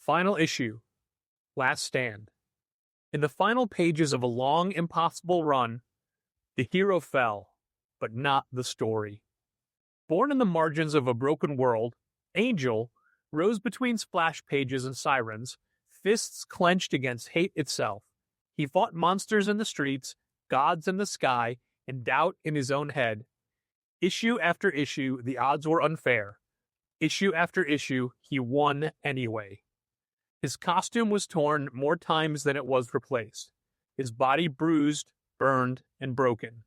Final issue. Last stand. In the final pages of a long, impossible run, the hero fell, but not the story. Born in the margins of a broken world, Angel rose between splash pages and sirens, fists clenched against hate itself. He fought monsters in the streets, gods in the sky, and doubt in his own head. Issue after issue, the odds were unfair. Issue after issue, he won anyway. His costume was torn more times than it was replaced. His body bruised, burned, and broken.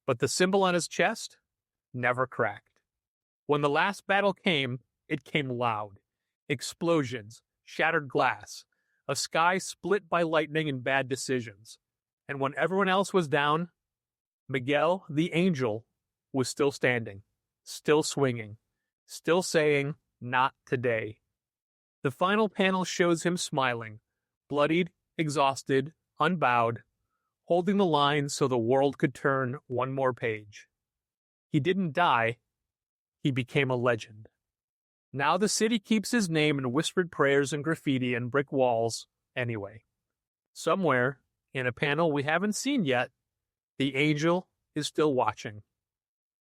But the symbol on his chest never cracked. When the last battle came, it came loud. Explosions, shattered glass, a sky split by lightning and bad decisions. And when everyone else was down, Miguel the Angel was still standing, still swinging, still saying, "Not today." The final panel shows him smiling, bloodied, exhausted, unbowed, holding the line so the world could turn one more page. He didn't die, he became a legend. Now the city keeps his name in whispered prayers and graffiti and brick walls anyway. Somewhere, in a panel we haven't seen yet, the Angel is still watching.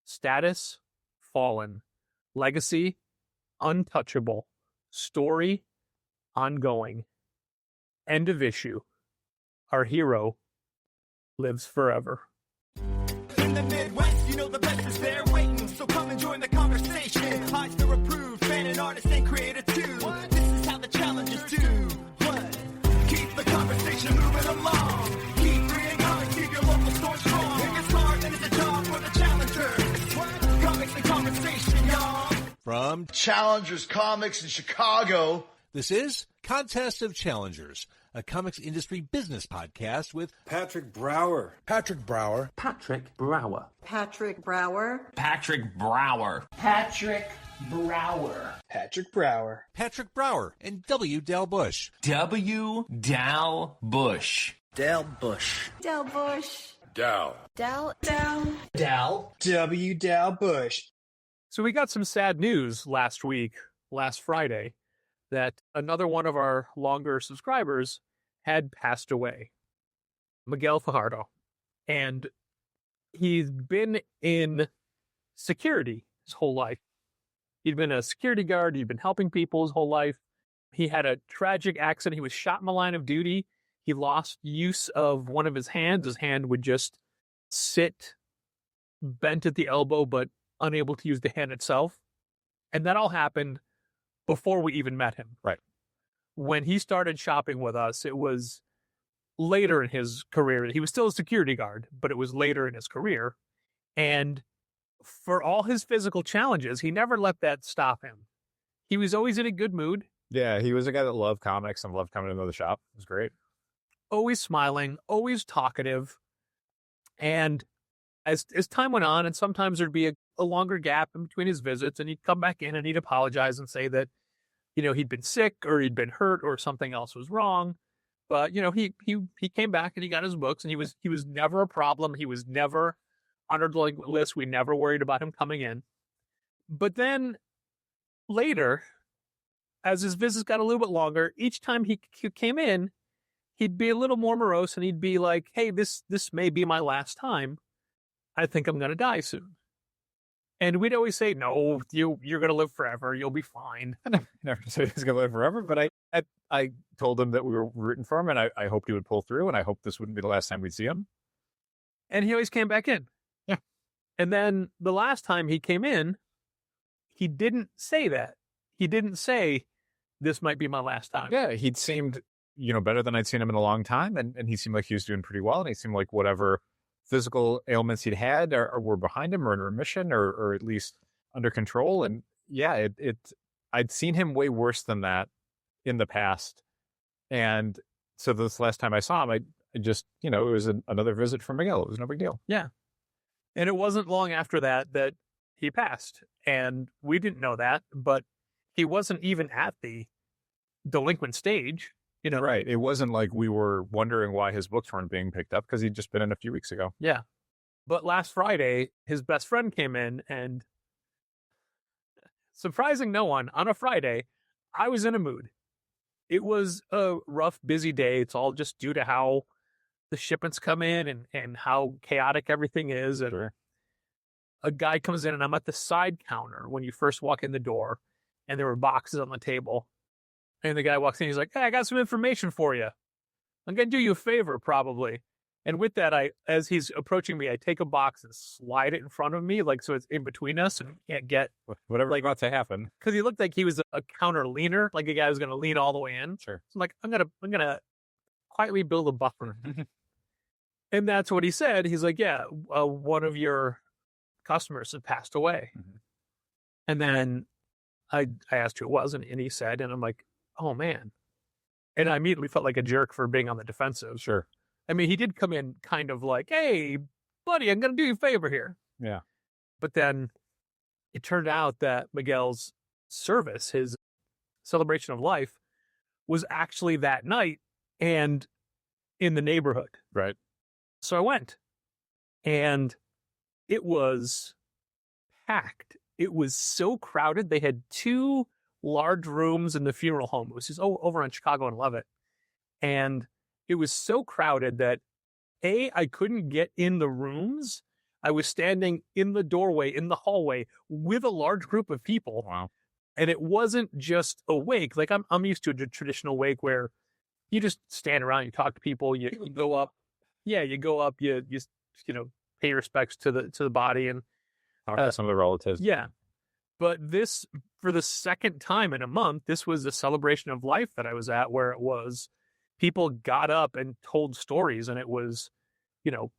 Status, fallen. Legacy, untouchable. Story, ongoing. End of issue. Our hero lives forever. In the Midwest, you know the best is there waiting, so come and join the conversation. Eisner approved, fan and artist and creator too. This is how the challengers do. What? Keep the conversation moving along. Keep reading comics, keep your local store strong. It gets hard and it's a job for the challengers. What? Comics and conversation, y'all. From Challengers Comics in Chicago. This is Contest of Challengers, a comics industry business podcast with Patrick Brower. Patrick Brower. Patrick Brower. Patrick Brower. Patrick Brower. Patrick Brower. Patrick Brower. Patrick Brower and W. Dal Bush. W. Dal Bush. Dal Bush. Del Bush. Dal. Del. Dal. W. Dal Bush. So we got some sad news last Friday, that another one of our longer subscribers had passed away, Miguel Fajardo. And he's been in security his whole life. He'd been a security guard. He'd been helping people his whole life. He had a tragic accident. He was shot in the line of duty. He lost use of one of his hands. His hand would just sit bent at the elbow, but unable to use the hand itself. And that all happened before we even met him. Right. When he started shopping with us, it was later in his career. He was still a security guard, but it was later in his career. And for all his physical challenges, he never let that stop him. He was always in a good mood. Yeah, he was a guy that loved comics and loved coming into the shop. It was great. Always smiling, always talkative. And as time went on, and sometimes there'd be a longer gap in between his visits, and he'd come back in and he'd apologize and say that, he'd been sick or he'd been hurt or something else was wrong. But, he came back and he got his books, and he was never a problem. He was never on our list. We never worried about him coming in. But then later, as his visits got a little bit longer, each time he came in, he'd be a little more morose, and he'd be like, "Hey, this may be my last time. I think I'm going to die soon." And we'd always say, "No, you're going to live forever. You'll be fine." I never said he was going to live forever, but I told him that we were rooting for him, and I hoped he would pull through, and I hoped this wouldn't be the last time we'd see him. And he always came back in. Yeah. And then the last time he came in, he didn't say that. He didn't say, "This might be my last time." Yeah, he'd seemed, better than I'd seen him in a long time, and he seemed like he was doing pretty well, and he seemed like whatever physical ailments he'd had or were behind him or in remission or at least under control. And yeah, I'd seen him way worse than that in the past. And so this last time I saw him, I just, it was another visit from Miguel. It was no big deal. Yeah. And it wasn't long after that he passed. And we didn't know that, but he wasn't even at the delinquent stage. Right. It wasn't like we were wondering why his books weren't being picked up, because he'd just been in a few weeks ago. Yeah. But last Friday, his best friend came in, and surprising no one, on a Friday, I was in a mood. it was a rough, busy day. It's all just due to how the shipments come in and how chaotic everything is. And Sure. a guy comes in, and I'm at the side counter when you first walk in the door, and there were boxes on the table. And the guy walks in, he's like, "Hey, I got some information for you. I'm going to do you a favor, probably." And with that, as he's approaching me, I take a box and slide it in front of me, like so it's in between us and he can't get, Whatever like about to happen. because he looked like he was a counter leaner, like a guy who's going to lean all the way in. Sure. So I'm like, I'm gonna quietly build a buffer. And that's what he said. He's like, "Yeah, one of your customers had passed away." Mhm. And then I asked who it was, and he said, and I'm like, "Oh man." And I immediately felt like a jerk for being on the defensive. Sure. I mean, he did come in kind of like, "Hey, buddy, I'm going to do you a favor here." Yeah. But then it turned out that Miguel's service, his celebration of life, was actually that night and in the neighborhood. Right. So I went, and it was packed. It was so crowded. They had 2 large rooms in the funeral home. It was just over on Chicago and Levitt. And it was so crowded that I couldn't get in the rooms. I was standing in the doorway, in the hallway with a large group of people. Wow. And it wasn't just a wake. Like I'm used to a traditional wake where you just stand around, you talk to people, you go up. Yeah, you go up, you pay respects to the body and Talk to some of the relatives. yeah. But this, for the second time in a month, this was a celebration of life that I was at, where it was people got up and told stories, and it was,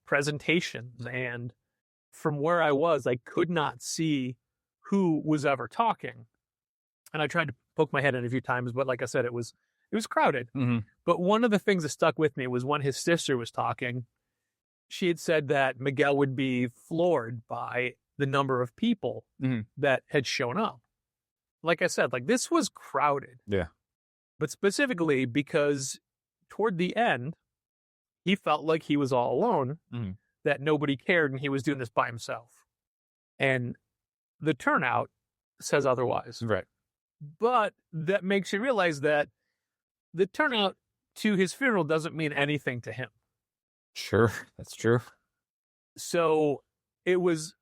presentations. And from where I was, I could not see who was ever talking. And I tried to poke my head in a few times, but like I said, it was crowded. Mm-hmm. But one of the things that stuck with me was when his sister was talking, she had said that Miguel would be floored by the number of people Mhm. that had shown up. Like I said, like this was crowded. Yeah. But specifically because toward the end, he felt like he was all alone, Mhm. that nobody cared, and he was doing this by himself. And the turnout says otherwise. Right. But that makes you realize that the turnout to his funeral doesn't mean anything to him. Sure. That's true. So it was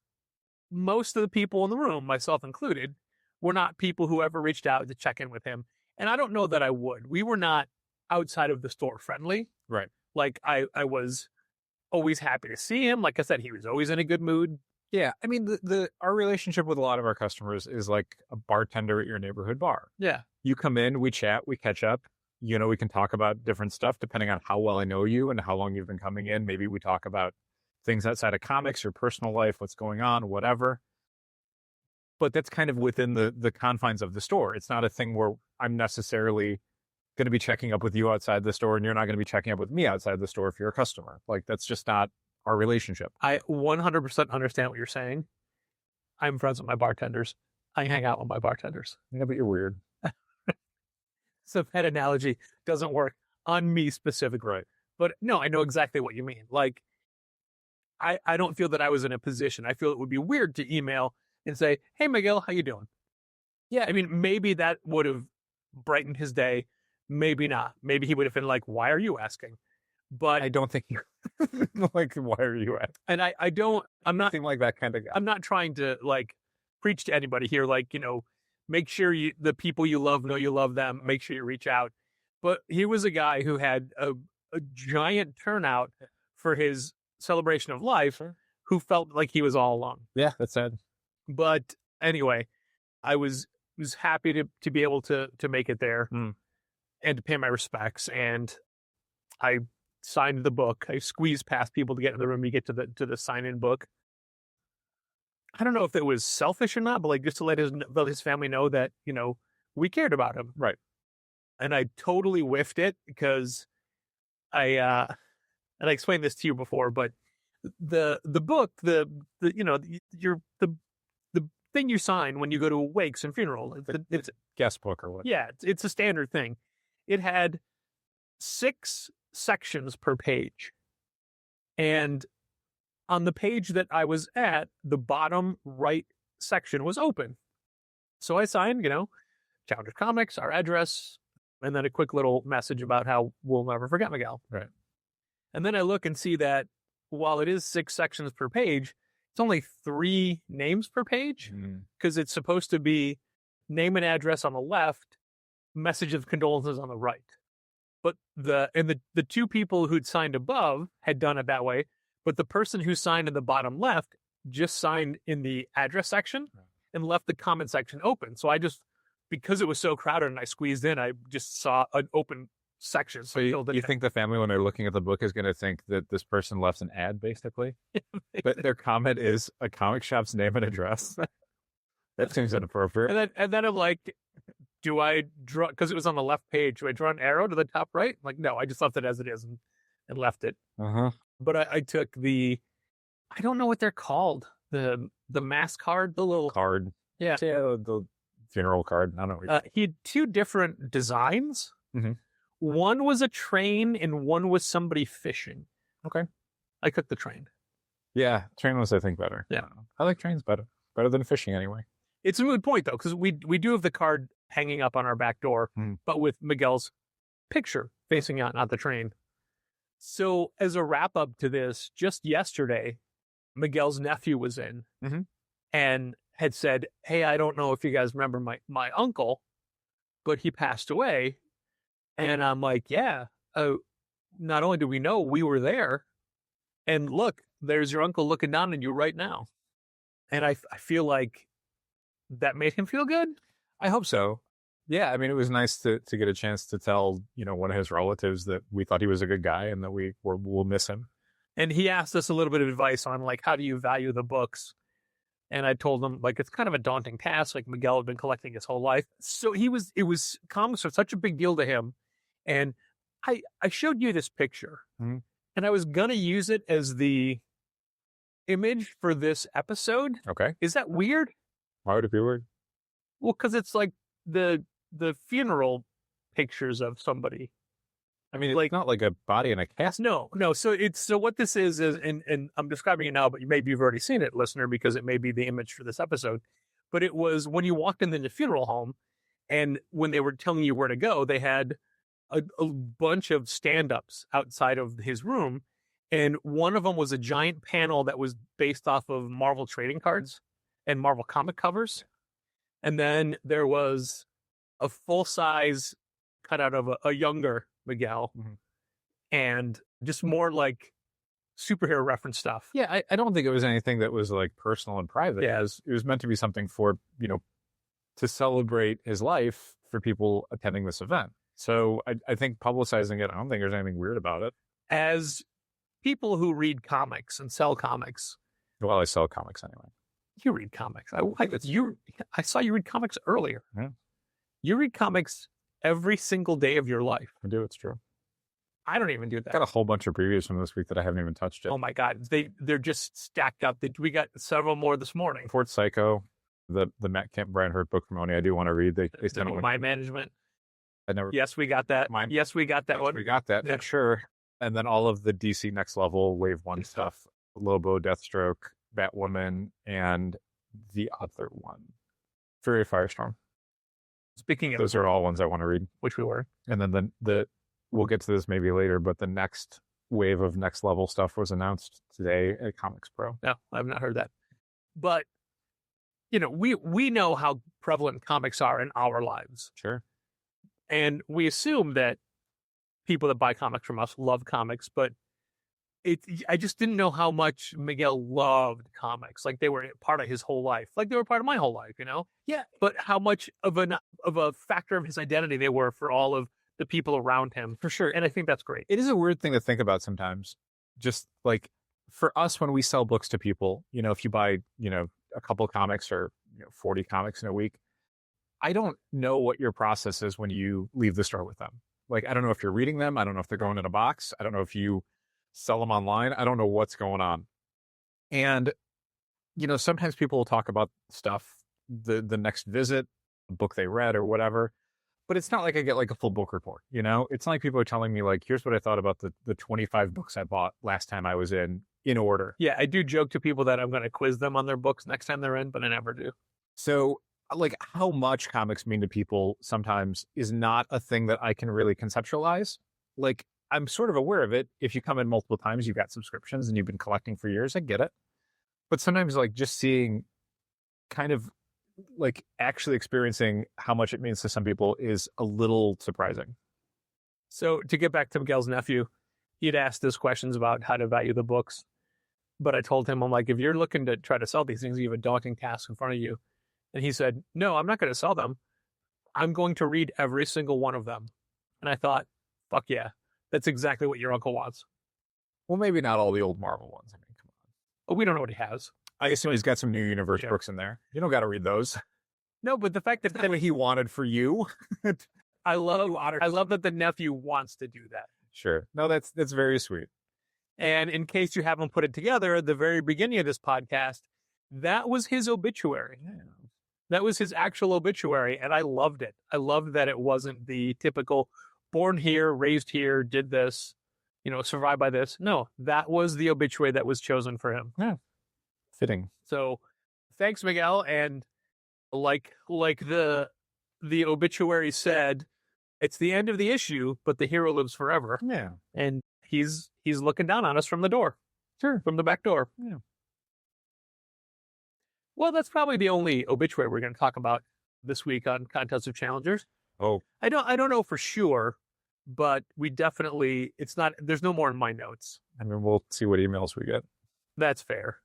most of the people in the room, myself included, were not people who ever reached out to check in with him. And I don't know that I would. We were not outside of the store friendly. Right. Like I was always happy to see him. Like I said, he was always in a good mood. Yeah. I mean, our relationship with a lot of our customers is like a bartender at your neighborhood bar. Yeah. You come in, we chat, we catch up. We can talk about different stuff depending on how well I know you and how long you've been coming in. Maybe we talk about things outside of comics or personal life, what's going on, whatever. But that's kind of within the confines of the store. It's not a thing where I'm necessarily going to be checking up with you outside the store and you're not going to be checking up with me outside the store if you're a customer. Like, that's just not our relationship. I 100% understand what you're saying. I'm friends with my bartenders. I hang out with my bartenders. Yeah, but you're weird. So that analogy doesn't work on me specifically. Right. But no, I know exactly what you mean. Like, I don't feel that I was in a position. I feel it would be weird to email and say, "Hey, Miguel, how you doing?" Yeah, I mean, maybe that would have brightened his day. Maybe not. Maybe he would have been like, "Why are you asking?" But I don't think you like, why are you at? and I'm not Seem like that kind of guy. I'm not trying to like preach to anybody here. Like, make sure the people you love know you love them. Make sure you reach out. But he was a guy who had a giant turnout for his celebration of life, who felt like he was all alone. Yeah, that's sad. But anyway, I was happy to be able to make it there and to pay my respects. And I signed the book. I squeezed past people to get in the room. You get to the sign-in book. I don't know if it was selfish or not, but like just to let his family know that, we cared about him. Right. And I totally whiffed it because and I explained this to you before, but the book, the thing you sign when you go to wakes and funeral, it's Guest book or what? yeah, it's a standard thing. It had 6 sections per page. And on the page that I was at, the bottom right section was open. So I signed, Challenger Comics, our address, And then a quick little message about how we'll never forget Miguel. Right. And then I look and see that while it is 6 sections per page, it's only 3 names per page because it's supposed to be name and address on the left, message of condolences on the right. But the 2 people who'd signed above had done it that way, but the person who signed in the bottom left just signed in the address section and left the comment section open. So I just, because it was so crowded and I squeezed in, I just saw an open section. So you think the family, when they're looking at the book, is going to think that this person left an ad, basically? But their comment is a comic shop's name and address? That seems inappropriate. And then I'm like, do I draw, because it was on the left page, do I draw an arrow to the top right? I'm like, no, I just left it as it is and left it. But I took I don't know what they're called. The mass card, the little card. Yeah. The funeral card. I don't know. He had 2 different designs. Mhm. One was a train and one was somebody fishing. Okay. I took the train. Yeah, train was, I think, better. Yeah. I like trains better. Better than fishing, anyway. It's a good point, though, because we do have the card hanging up on our back door, but with Miguel's picture facing out, not the train. So as a wrap up to this, just yesterday, Miguel's nephew was in and had said, hey, I don't know if you guys remember my uncle, but he passed away. And I'm like, yeah, not only do we know, we were there. And look, there's your uncle looking down on you right now. And I feel like that made him feel good. I hope so. Yeah, I mean, it was nice to get a chance to tell, one of his relatives that we thought he was a good guy and that we'll miss him. And he asked us a little bit of advice on, like, how do you value the books? And I told him, like, it's kind of a daunting task. Like, Miguel had been collecting his whole life. So comics are such a big deal to him. And I showed you this picture, and I was going to use it as the image for this episode. Okay. Is that weird? Why would it be weird? Well, because it's like the funeral pictures of somebody. I mean, it's not like a body in a casket. No. So what this is, and I'm describing it now, but maybe you've already seen it, listener, because it may be the image for this episode. But it was when you walked in the funeral home, and when they were telling you where to go, they had a bunch of stand-ups outside of his room, and one of them was a giant panel that was based off of Marvel trading cards and Marvel comic covers. And then there was a full-size cutout of a younger Miguel, and just more like superhero reference stuff. Yeah, I don't think it was anything that was like personal and private. Yeah. It was meant to be something for, to celebrate his life for people attending this event. So I think publicizing it, I don't think there's anything weird about it. As people who read comics and sell comics. Well, I sell comics anyway. You read comics. I saw you read comics earlier. Yeah. You read comics every single day of your life. I do. It's true. I don't even do that. I got a whole bunch of previews from this week that I haven't even touched yet. Oh my God. They're just stacked up. We got several more this morning. Fort Psycho, the Matt Kemp, Brian Hurt book from Oni, I do want to read. They sent one. Mind Management. Yes, we got that. Yes, we got that one. We got that. Yeah. Sure. And then all of the DC Next Level Wave 1 stuff. Lobo, Deathstroke, Batwoman, and the other one. Fury of Firestorm. Speaking of, those are all ones I want to read. Which we were. And then we'll get to this maybe later, but the next wave of Next Level stuff was announced today at Comics Pro. No, I've not heard that. But, we know how prevalent comics are in our lives. Sure. And we assume that people that buy comics from us love comics, but I just didn't know how much Miguel loved comics. Like they were part of his whole life. Like they were part of my whole life, Yeah. But how much of a factor of his identity they were for all of the people around him. For sure. And I think that's great. It is a weird thing to think about sometimes. Just like for us, when we sell books to people, if you buy, a couple comics or 40 comics in a week, I don't know what your process is when you leave the store with them. Like, I don't know if you're reading them. I don't know if they're going in a box. I don't know if you sell them online. I don't know what's going on. And, sometimes people will talk about stuff, the next visit, a book they read or whatever, but it's not like I get like a full book report, It's not like people are telling me like, here's what I thought about the 25 books I bought last time I was in order. Yeah, I do joke to people that I'm going to quiz them on their books next time they're in, but I never do. So like how much comics mean to people sometimes is not a thing that I can really conceptualize. Like, I'm sort of aware of it. If you come in multiple times, you've got subscriptions and you've been collecting for years, I get it. But sometimes like just seeing kind of like actually experiencing how much it means to some people is a little surprising. So to get back to Miguel's nephew, he'd asked us questions about how to value the books. But I told him, I'm like, if you're looking to try to sell these things, you have a daunting task in front of you. And he said, no, I'm not going to sell them. I'm going to read every single one of them. And I thought, fuck yeah, that's exactly what your uncle wants. Well, maybe not all the old Marvel ones. I mean, come on. But we don't know what he has. I assume he's got some new universe Yeah. books in there. You don't got to read those. No, but the fact that That's what he wanted for you. I love that the nephew wants to do that. Sure. No, that's very sweet. And in case you haven't put it together, at the very beginning of this podcast, that was his obituary. That was his actual obituary, and I loved it. I loved that it wasn't the typical born here, raised here, did this, survived by this. No, that was the obituary that was chosen for him. Yeah. Fitting. So thanks, Miguel. And like the obituary said, it's the end of the issue, but the hero lives forever. Yeah. And he's looking down on us from the door. Sure. From the back door. Yeah. Well, that's probably the only obituary we're going to talk about this week on Contest of Challengers. Oh, I don't know for sure, but we definitely, there's no more in my notes. I mean, we'll see what emails we get. That's fair.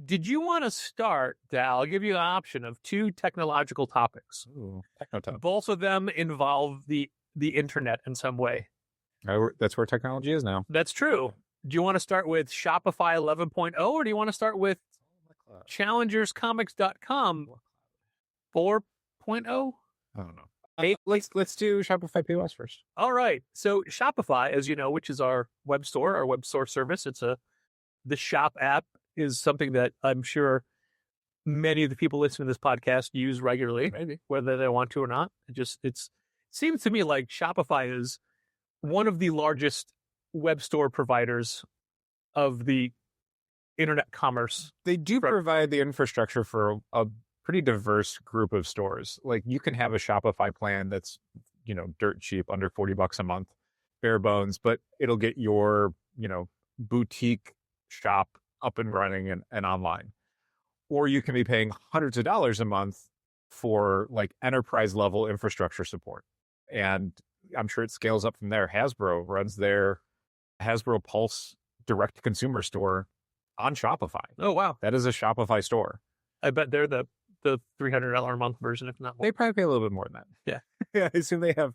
Did you want to start, Dal? I'll give you an option of 2 technological topics. Ooh, Technotop. Both of them involve the internet in some way. That's where technology is now. That's true. Do you want to start with Shopify 11.0 or do you want to start with challengerscomics.com 4.0? I don't know. Let's do Shopify POS first. All right. So Shopify, as you know, which is our web store service, the shop app is something that I'm sure many of the people listening to this podcast use regularly, Maybe. whether they want to or not. It seems to me like Shopify is one of the largest web store providers of the internet commerce. They do provide the infrastructure for a pretty diverse group of stores. Like you can have a Shopify plan that's, dirt cheap, under $40 a month, bare bones, but it'll get your, boutique shop up and running and online. Or you can be paying hundreds of dollars a month for like enterprise level infrastructure support. And I'm sure it scales up from there. Hasbro runs their Hasbro Pulse direct to consumer store on Shopify. Oh, wow. That is a Shopify store. I bet they're the $300 a month version, if not more. They probably pay a little bit more than that. Yeah. Yeah, I assume they have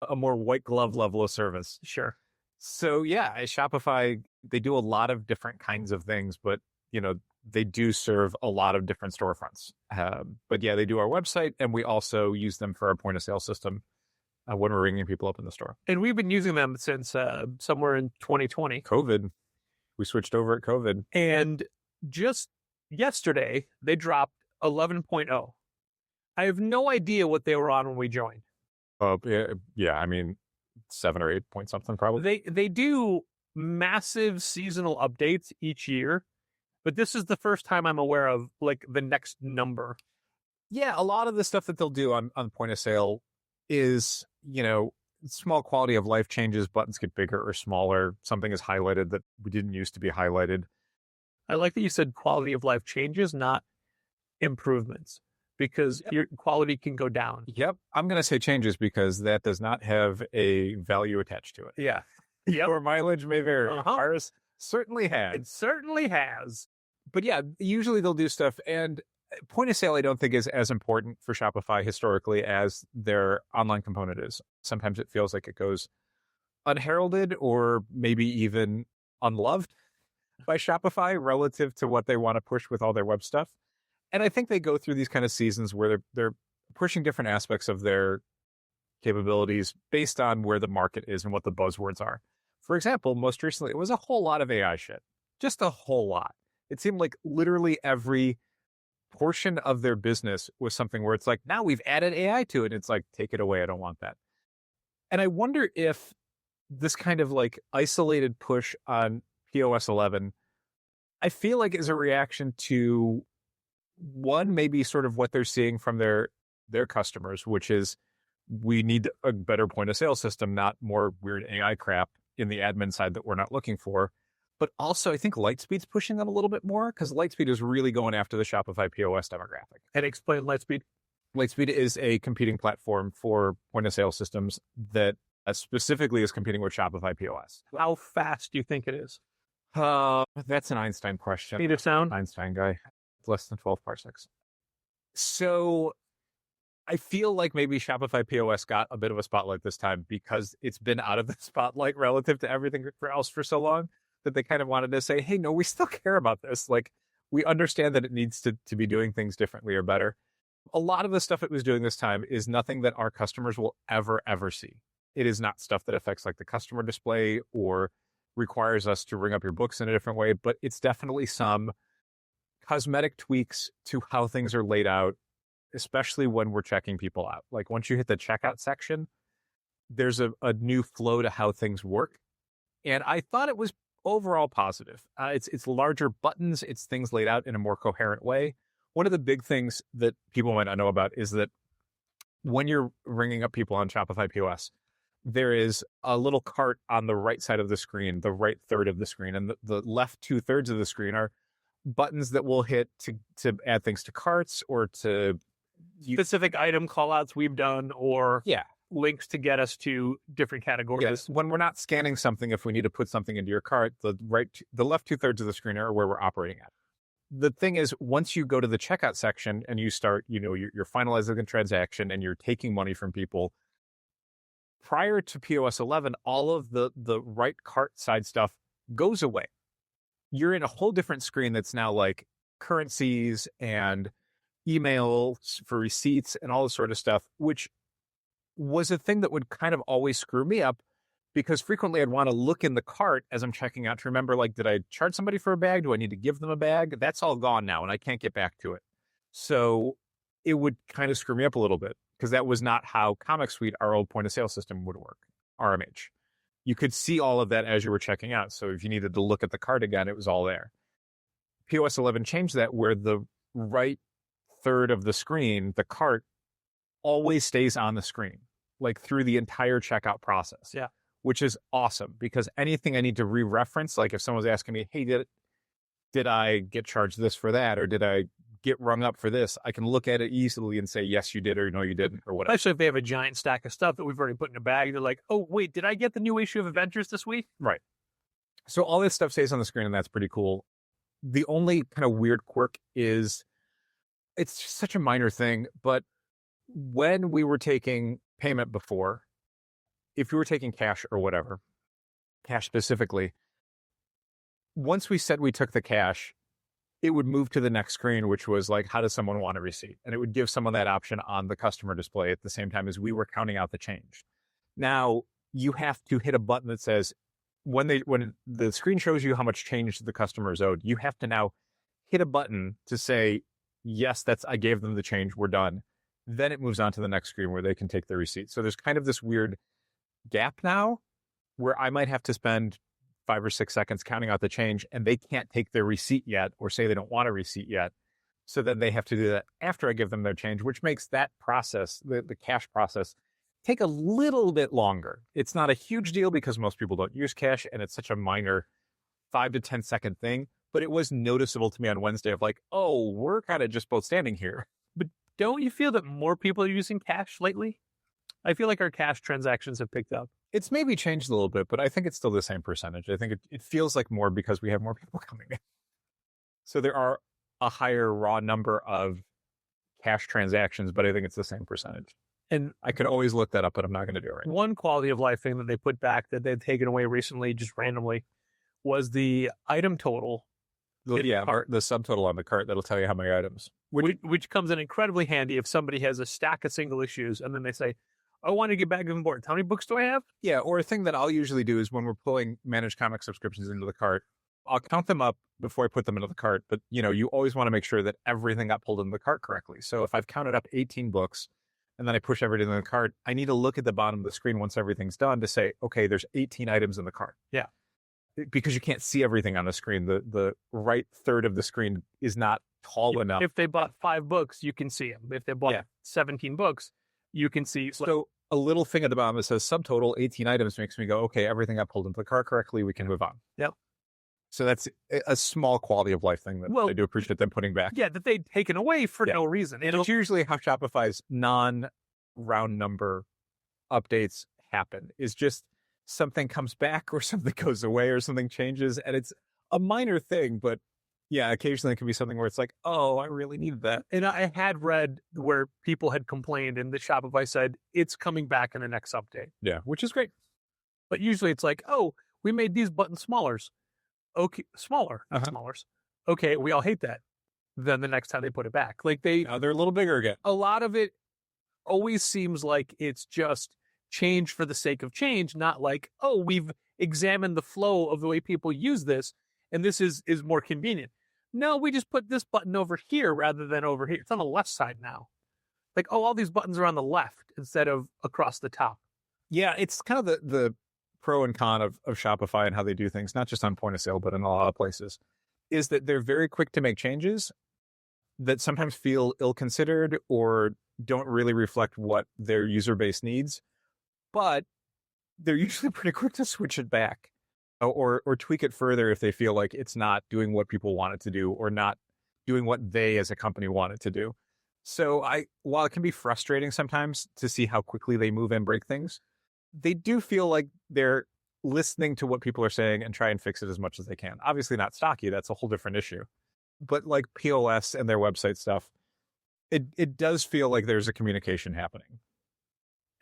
a more white glove level of service. Sure. So yeah, Shopify, they do a lot of different kinds of things, but they do serve a lot of different storefronts. But yeah, they do our website, and we also use them for our point of sale system when we're ringing people up in the store. And we've been using them since somewhere in 2020. COVID. We switched over at COVID. And just yesterday, they dropped 11.0. I have no idea what they were on when we joined. Yeah, I mean, 7 or 8 point something probably. They do massive seasonal updates each year, but this is the first time I'm aware of like the next number. Yeah, a lot of the stuff that they'll do on point of sale is, small quality of life changes. Buttons get bigger or smaller. Something is highlighted that we didn't used to be highlighted. I like that you said quality of life changes, not improvements, because your quality can go down. Yep. I'm going to say changes because that does not have a value attached to it. Yeah. Yep. Or mileage may vary. Uh-huh. Ours certainly has. It certainly has. But yeah, usually they'll do stuff. And point of sale, I don't think is as important for Shopify historically as their online component is. Sometimes it feels like it goes unheralded or maybe even unloved by Shopify relative to what they want to push with all their web stuff. And I think they go through these kind of seasons where they're pushing different aspects of their capabilities based on where the market is and what the buzzwords are. For example, most recently, it was a whole lot of AI shit. Just a whole lot. It seemed like literally every portion of their business was something where it's like, now we've added AI to it. And it's like, take it away. I don't want that. And I wonder if this kind of like isolated push on POS 11, I feel like is a reaction to One, maybe sort of what they're seeing from their customers, which is we need a better point of sale system, not more weird AI crap in the admin side that we're not looking for. But also, I think Lightspeed's pushing them a little bit more because Lightspeed is really going after the Shopify POS demographic. And explain Lightspeed. Lightspeed is a competing platform for point of sale systems that specifically is competing with Shopify POS. How fast do you think it is? That's an Einstein question. Speed of sound? Einstein guy. Less than 12 parsecs. So I feel like maybe Shopify POS got a bit of a spotlight this time because it's been out of the spotlight relative to everything else for so long that they kind of wanted to say, hey, no, we still care about this. Like, we understand that it needs to be doing things differently or better. A lot of the stuff it was doing this time is nothing that our customers will ever see. It is not stuff that affects like the customer display or requires us to ring up your books in a different way, but it's definitely some cosmetic tweaks to how things are laid out, especially when we're checking people out. Like once you hit the checkout section, there's a new flow to how things work. And I thought it was overall positive. It's larger buttons. It's things laid out in a more coherent way. One of the big things that people might not know about is that when you're ringing up people on Shopify POS, there is a little cart on the right side of the screen, the right third of the screen, and the left 2/3 of the screen are buttons that we'll hit to add things to carts or to specific item callouts we've done, or yeah, links to get us to different categories. Yes. When we're not scanning something, if we need to put something into your cart, the left 2/3 of the screen are where we're operating at. The thing is, once you go to the checkout section and you start, you're finalizing the transaction and you're taking money from people. Prior to POS 11, all of the right cart side stuff goes away. You're in a whole different screen that's now like currencies and emails for receipts and all this sort of stuff, which was a thing that would kind of always screw me up because frequently I'd want to look in the cart as I'm checking out to remember, like, did I charge somebody for a bag? Do I need to give them a bag? That's all gone now and I can't get back to it. So it would kind of screw me up a little bit because that was not how Comic Suite, our old point of sale system, would work, RMH. You could see all of that as you were checking out. So if you needed to look at the cart again, it was all there. POS 11 changed that where the right third of the screen, the cart, always stays on the screen, like through the entire checkout process. Yeah. Which is awesome because anything I need to re-reference, like if someone's asking me, hey, did I get charged this for that? Or did I get rung up for this? I can look at it easily and say, yes, you did, or no, you didn't, or whatever. Especially if they have a giant stack of stuff that we've already put in a bag. They're like, oh, wait, did I get the new issue of Avengers this week? Right. So all this stuff stays on the screen and that's pretty cool. The only kind of weird quirk is it's just such a minor thing, but when we were taking payment before, if you were taking cash or whatever, cash specifically, once we said we took the cash, it would move to the next screen, which was like, how does someone want a receipt? And it would give someone that option on the customer display at the same time as we were counting out the change. Now, you have to hit a button that says, when the screen shows you how much change the customer is owed, you have to now hit a button to say, yes, I gave them the change, we're done. Then it moves on to the next screen where they can take their receipt. So there's kind of this weird gap now where I might have to spend 5 or 6 seconds counting out the change and they can't take their receipt yet or say they don't want a receipt yet. So then they have to do that after I give them their change, which makes that process, the cash process, take a little bit longer. It's not a huge deal because most people don't use cash and it's such a minor 5 to 10 second thing, but it was noticeable to me on Wednesday of like, oh, we're kind of just both standing here. But don't you feel that more people are using cash lately? I feel like our cash transactions have picked up. It's maybe changed a little bit, but I think it's still the same percentage. I think it feels like more because we have more people coming in. So there are a higher raw number of cash transactions, but I think it's the same percentage. And I could always look that up, but I'm not going to do it right now. One quality of life thing that they put back that they'd taken away recently, just randomly, was the item total. The subtotal on the cart that'll tell you how many items. Which comes in incredibly handy if somebody has a stack of single issues and then they say, I want to get back on board. How many books do I have? Yeah, or a thing that I'll usually do is when we're pulling managed comic subscriptions into the cart, I'll count them up before I put them into the cart. But, you always want to make sure that everything got pulled into the cart correctly. So if I've counted up 18 books and then I push everything in the cart, I need to look at the bottom of the screen once everything's done to say, okay, there's 18 items in the cart. Yeah. because you can't see everything on the screen. The right third of the screen is not tall enough. If they bought 5 books, you can see them. If they bought 17 books, you can see. So a little thing at the bottom that says subtotal 18 items makes me go, okay, everything got pulled into the cart correctly. We can move on. Yep. So that's a small quality of life thing that I do appreciate them putting back. Yeah, that they'd taken away for no reason. It's usually how Shopify's non-round number updates happen, is just something comes back or something goes away or something changes, and it's a minor thing, but yeah, occasionally it can be something where it's like, oh, I really needed that. And I had read where people had complained and the Shopify said it's coming back in the next update. Yeah, which is great. But usually it's like, oh, we made these buttons smallers. Okay, smaller, not smallers. Okay, we all hate that. Then the next time they put it back, like now they're a little bigger again. A lot of it always seems like it's just change for the sake of change, not like, oh, we've examined the flow of the way people use this, and this is more convenient. No, we just put this button over here rather than over here. It's on the left side now. Like, oh, all these buttons are on the left instead of across the top. Yeah, it's kind of the pro and con of Shopify and how they do things, not just on point of sale, but in a lot of places, is that they're very quick to make changes that sometimes feel ill-considered or don't really reflect what their user base needs, but they're usually pretty quick to switch it back or tweak it further if they feel like it's not doing what people want it to do or not doing what they as a company want it to do. So while it can be frustrating sometimes to see how quickly they move and break things, they do feel like they're listening to what people are saying and try and fix it as much as they can. Obviously not stocky. That's a whole different issue. But like POS and their website stuff, it does feel like there's a communication happening.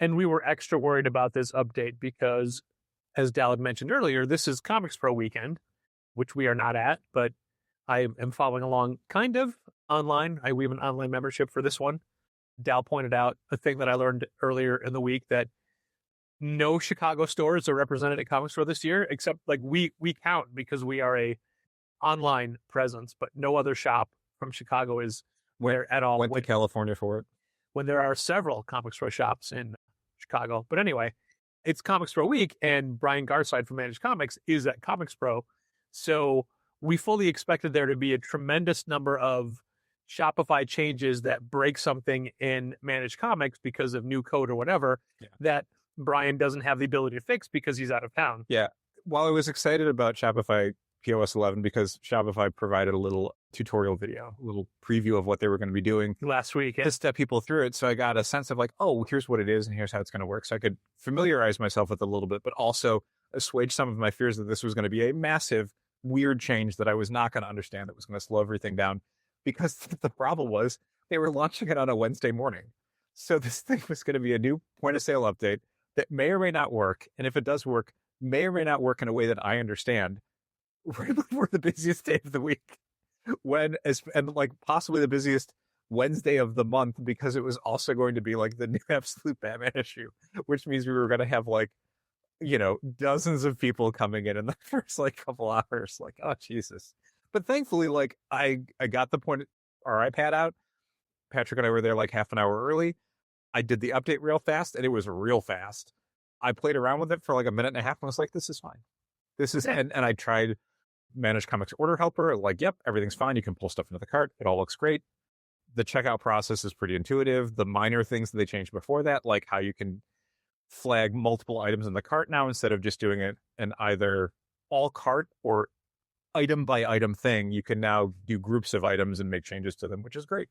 And we were extra worried about this update because, as Dal had mentioned earlier, this is Comics Pro weekend, which we are not at, but I am following along kind of online. We have an online membership for this one. Dal pointed out a thing that I learned earlier in the week, that no Chicago stores are represented at Comics Pro this year, except like we count because we are a online presence, but no other shop from Chicago is there at all. Went to California for it. When there are several Comics Pro shops in Chicago. But anyway, it's Comics Pro week, and Brian Garside from Managed Comics is at Comics Pro. So we fully expected there to be a tremendous number of Shopify changes that break something in Managed Comics because of new code or whatever that Brian doesn't have the ability to fix because he's out of town. Yeah. While I was excited about Shopify POS 11 because Shopify provided a little tutorial video, a little preview of what they were going to be doing last week to step people through it. So I got a sense of like, oh, here's what it is and here's how it's going to work. So I could familiarize myself with it a little bit, but also assuage some of my fears that this was going to be a massive, weird change that I was not going to understand, that was going to slow everything down, because the problem was they were launching it on a Wednesday morning. So this thing was going to be a new point of sale update that may or may not work. And if it does work, may or may not work in a way that I understand right before the busiest day of the week, and like possibly the busiest Wednesday of the month, because it was also going to be like the new Absolute Batman issue, which means we were going to have like, dozens of people coming in the first like couple hours. Like, oh, Jesus. But thankfully, like I got our iPad out. Patrick and I were there like half an hour early. I did the update real fast, and it was real fast. I played around with it for like a minute and a half and was like, this is fine. And I tried Managed Comics Order Helper. Like, yep, everything's fine. You can pull stuff into the cart. It all looks great. The checkout process is pretty intuitive. The minor things that they changed before that, like how you can flag multiple items in the cart now instead of just doing it in either all cart or item by item thing, you can now do groups of items and make changes to them, which is great.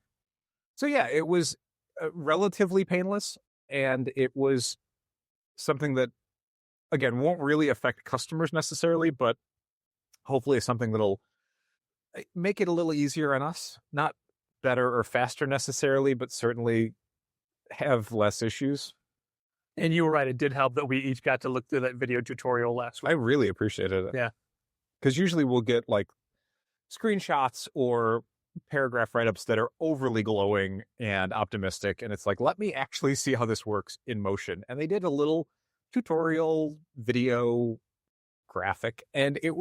So yeah, it was relatively painless, and it was something that, again, won't really affect customers necessarily, but hopefully something that'll make it a little easier on us. Not better or faster necessarily, but certainly have less issues. And you were right, it did help that we each got to look through that video tutorial last week. I really appreciated it. Yeah. Because usually we'll get like screenshots or paragraph write-ups that are overly glowing and optimistic, and it's like, let me actually see how this works in motion. And they did a little tutorial video graphic, and it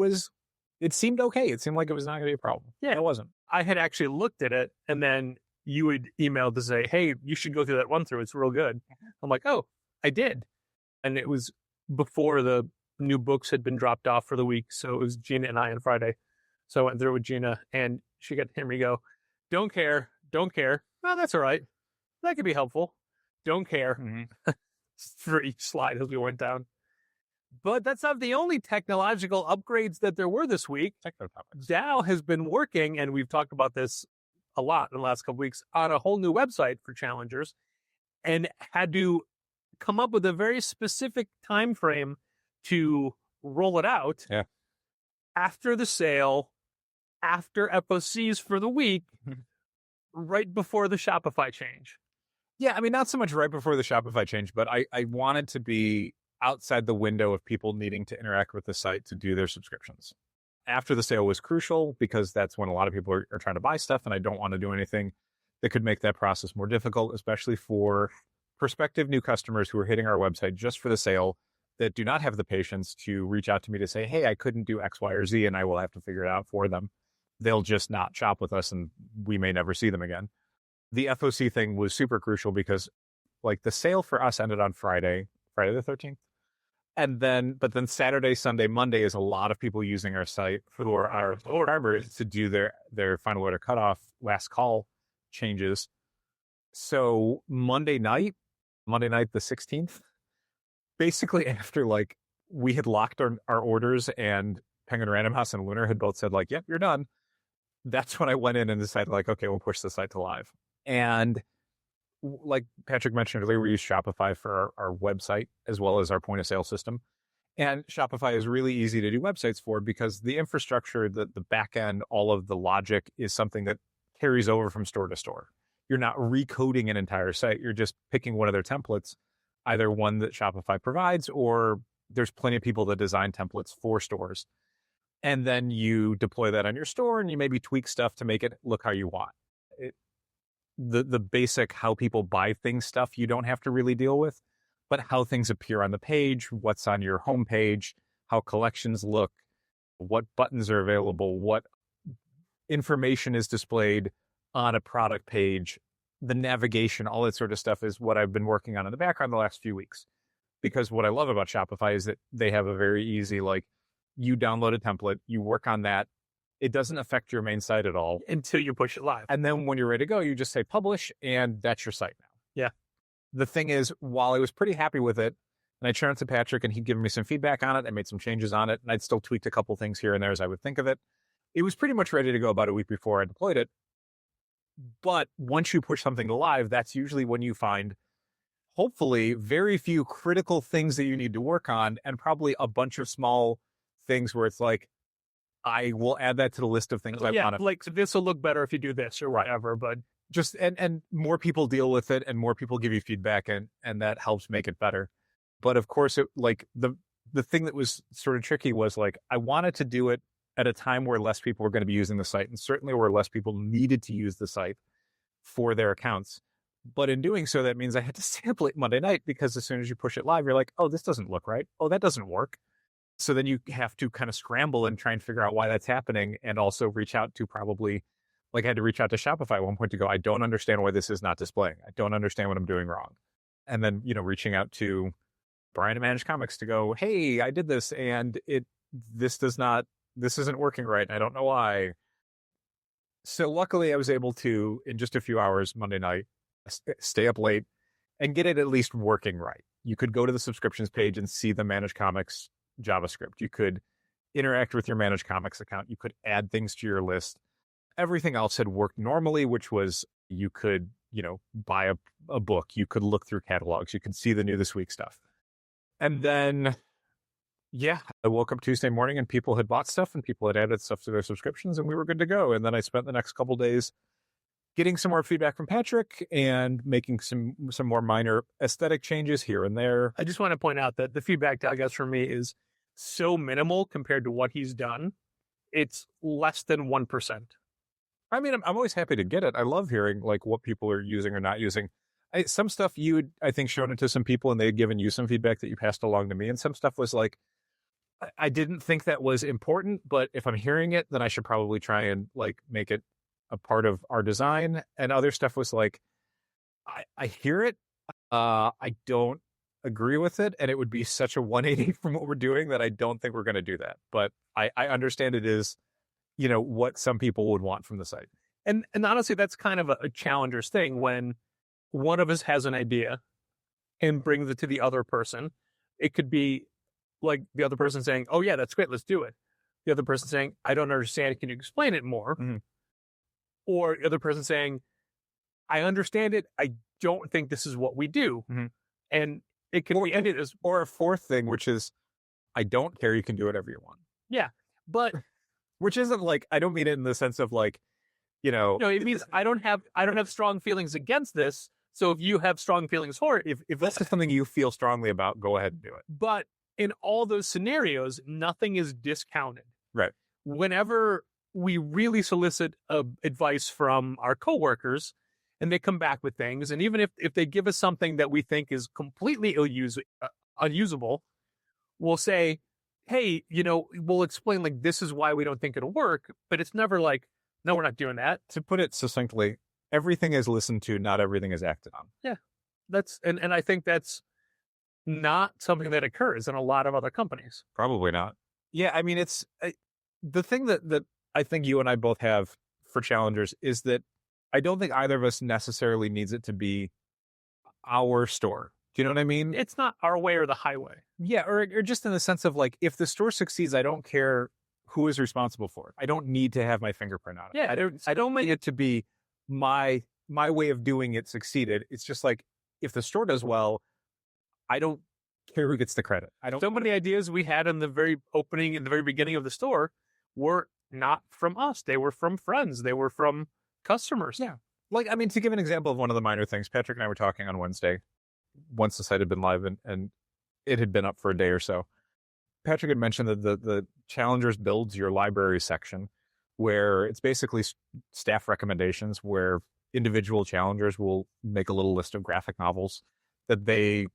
seemed okay. It seemed like it was not going to be a problem. Yeah, it wasn't. I had actually looked at it, and then you had emailed to say, hey, you should go through that run through. It's real good. I'm like, oh, I did. And it was before the new books had been dropped off for the week. So it was Gina and I on Friday. So I went through with Gina, and she got to hear me go, don't care. Well, that's all right. That could be helpful. Don't care. For each slide as we went down. But that's not the only technological upgrades that there were this week. Dow has been working, and we've talked about this a lot in the last couple weeks, on a whole new website for challengers, and had to come up with a very specific time frame to roll it out. Yeah. After the sale, after FOCs for the week, right before the Shopify change. Yeah, I mean, not so much right before the Shopify change, but I wanted to be outside the window of people needing to interact with the site to do their subscriptions. After the sale was crucial because that's when a lot of people are trying to buy stuff, and I don't want to do anything that could make that process more difficult, especially for prospective new customers who are hitting our website just for the sale that do not have the patience to reach out to me to say, hey, I couldn't do X, Y, or Z, and I will have to figure it out for them. They'll just not shop with us, and we may never see them again. The FOC thing was super crucial because, like, the sale for us ended on Friday the 13th. But then Saturday, Sunday, Monday is a lot of people using our site for our subscribers to do their final order cutoff, last call changes. So Monday night, the 16th, basically after, like, we had locked our orders and Penguin Random House and Lunar had both said, like, yep, you're done. That's when I went in and decided, like, okay, we'll push the site to live. And like Patrick mentioned earlier, we use Shopify for our website as well as our point of sale system. And Shopify is really easy to do websites for because the infrastructure, the back end, all of the logic is something that carries over from store to store. You're not recoding an entire site. You're just picking one of their templates, either one that Shopify provides, or there's plenty of people that design templates for stores. And then you deploy that on your store and you maybe tweak stuff to make it look how you want. The basic how people buy things stuff you don't have to really deal with, but how things appear on the page, what's on your homepage, how collections look, what buttons are available, what information is displayed on a product page, the navigation, all that sort of stuff is what I've been working on in the background the last few weeks. Because what I love about Shopify is that they have a very easy, like, you download a template, you work on that. It doesn't affect your main site at all. Until you push it live. And then when you're ready to go, you just say publish, and that's your site now. Yeah. The thing is, while I was pretty happy with it, and I turned it to Patrick, and he'd given me some feedback on it, I made some changes on it, and I'd still tweaked a couple things here and there as I would think of it. It was pretty much ready to go about a week before I deployed it. But once you push something live, that's usually when you find, hopefully, very few critical things that you need to work on, and probably a bunch of small things where it's like, I will add that to the list of things I want to. Like, this will look better if you do this or whatever, but just, and more people deal with it and more people give you feedback and that helps make it better. But of course, it, like, the thing that was sort of tricky was, like, I wanted to do it at a time where less people were going to be using the site, and certainly where less people needed to use the site for their accounts. But in doing so, that means I had to sample it Monday night, because as soon as you push it live, you're like, oh, this doesn't look right. Oh, that doesn't work. So then you have to kind of scramble and try and figure out why that's happening, and also reach out to probably, like, I had to reach out to Shopify at one point to go, I don't understand why this is not displaying. I don't understand what I'm doing wrong. And then, reaching out to Brian at Managed Comics to go, hey, I did this and this isn't working right. I don't know why. So luckily I was able to, in just a few hours Monday night, stay up late and get it at least working right. You could go to the subscriptions page and see the Managed Comics JavaScript. You could interact with your Managed Comics account. You could add things to your list. Everything else had worked normally, which was you could, buy a book. You could look through catalogs. You could see the new this week stuff. And then, I woke up Tuesday morning and people had bought stuff and people had added stuff to their subscriptions and we were good to go. And then I spent the next couple days getting some more feedback from Patrick and making some more minor aesthetic changes here and there. I just want to point out that the feedback Doug gets from me is so minimal compared to what he's done. It's less than 1%. I mean, I'm always happy to get it. I love hearing, like, what people are using or not using. Some stuff you had, I think, shown it to some people and they had given you some feedback that you passed along to me. And some stuff was like, I didn't think that was important, but if I'm hearing it, then I should probably try and, like, make it a part of our design. And other stuff was like, I hear it. I don't agree with it, and it would be such a 180 from what we're doing that I don't think we're going to do that. But I understand it is, what some people would want from the site. And honestly, that's kind of a challenger's thing when one of us has an idea and brings it to the other person. It could be like the other person saying, "Oh yeah, that's great, let's do it." The other person saying, "I don't understand, can you explain it more?" Mhm. Or the other person saying, "I understand it, I don't think this is what we do." Mhm. And it can be ended as, Or a fourth thing, which is, I don't care, you can do whatever you want. but Which isn't like, I don't mean it in the sense of like, no, it means I don't have strong feelings against this. So if you have strong feelings for it, if this is something you feel strongly about, go ahead and do it. but in all those scenarios, nothing is discounted. Right. Whenever we really solicit advice from our coworkers and they come back with things, and even if they give us something that we think is completely unusable, we'll say, "Hey, we'll explain like this is why we don't think it'll work," but it's never like, "No, we're not doing that." To put it succinctly, everything is listened to, not everything is acted on. That's and I think that's not something that occurs in a lot of other companies. Probably not. Yeah, I mean, the thing that I think you and I both have for challengers is that I don't think either of us necessarily needs it to be our store. Do you know what I mean? It's not our way or the highway. Yeah, or just in the sense of like, if the store succeeds, I don't care who is responsible for it. I don't need to have my fingerprint on it. Yeah, I don't need it to be my way of doing it succeeded. It's just like, if the store does well, I don't care who gets the credit. I don't. So many ideas we had in the very beginning of the store were not from us. They were from friends. They were from customers. Yeah. Like, I mean, to give an example of one of the minor things, Patrick and I were talking on Wednesday, once the site had been live and it had been up for a day or so. Patrick had mentioned that the Challengers builds your library section, where it's basically staff recommendations, where individual challengers will make a little list of graphic novels that they,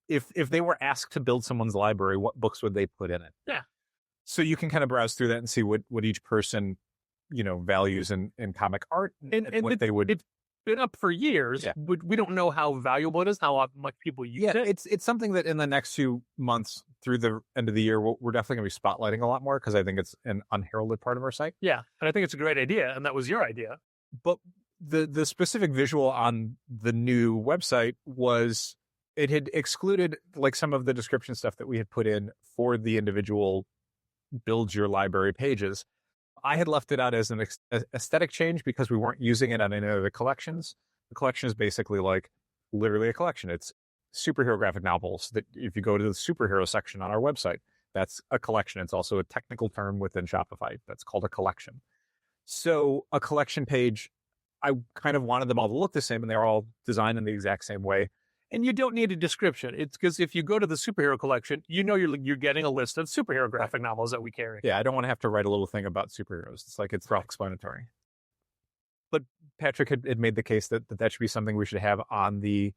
if they were asked to build someone's library, what books would they put in it? Yeah. So you can kind of browse through that and see what each person, values in comic art and what they would. It's been up for years, Yeah. but we don't know how valuable it is, how much people use it. It's something that in the next few months through the end of the year, we're definitely going to be spotlighting a lot more, because I think it's an unheralded part of our site. Yeah, and I think it's a great idea, and that was your idea. But the specific visual on the new website was, it had excluded like some of the description stuff that we had put in for the individual build your library pages. I had left it out as an aesthetic change because we weren't using it on any of the collections. The collection is basically like literally a collection. It's superhero graphic novels that if you go to the superhero section on our website, that's a collection. It's also a technical term within Shopify that's called a collection. So a collection page, I kind of wanted them all to look the same, and they're all designed in the exact same way. And you don't need a description. It's because if you go to the superhero collection, you're getting a list of superhero graphic novels that we carry. Yeah, I don't want to have to write a little thing about superheroes. It's like, it's self-explanatory. But Patrick had made the case that should be something we should have on the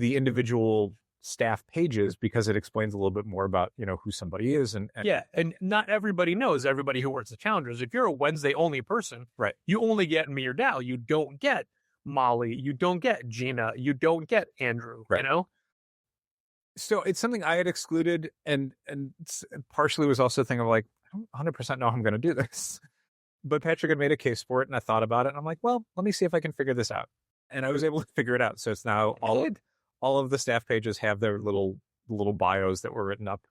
individual staff pages, because it explains a little bit more about, who somebody is. And Yeah, and not everybody knows everybody who works at Challengers. If you're a Wednesday only person, Right. you only get me or Dal. You don't get Molly. You don't get Gina. You don't get Andrew. Right. So it's something I had excluded, and partially was also thinking of like, I don't 100% know how I'm going to do this. But Patrick had made a case for it, and I thought about it, and I'm like, well, let me see if I can figure this out. And I was able to figure it out. So it's now all of the staff pages have their little bios that were written up.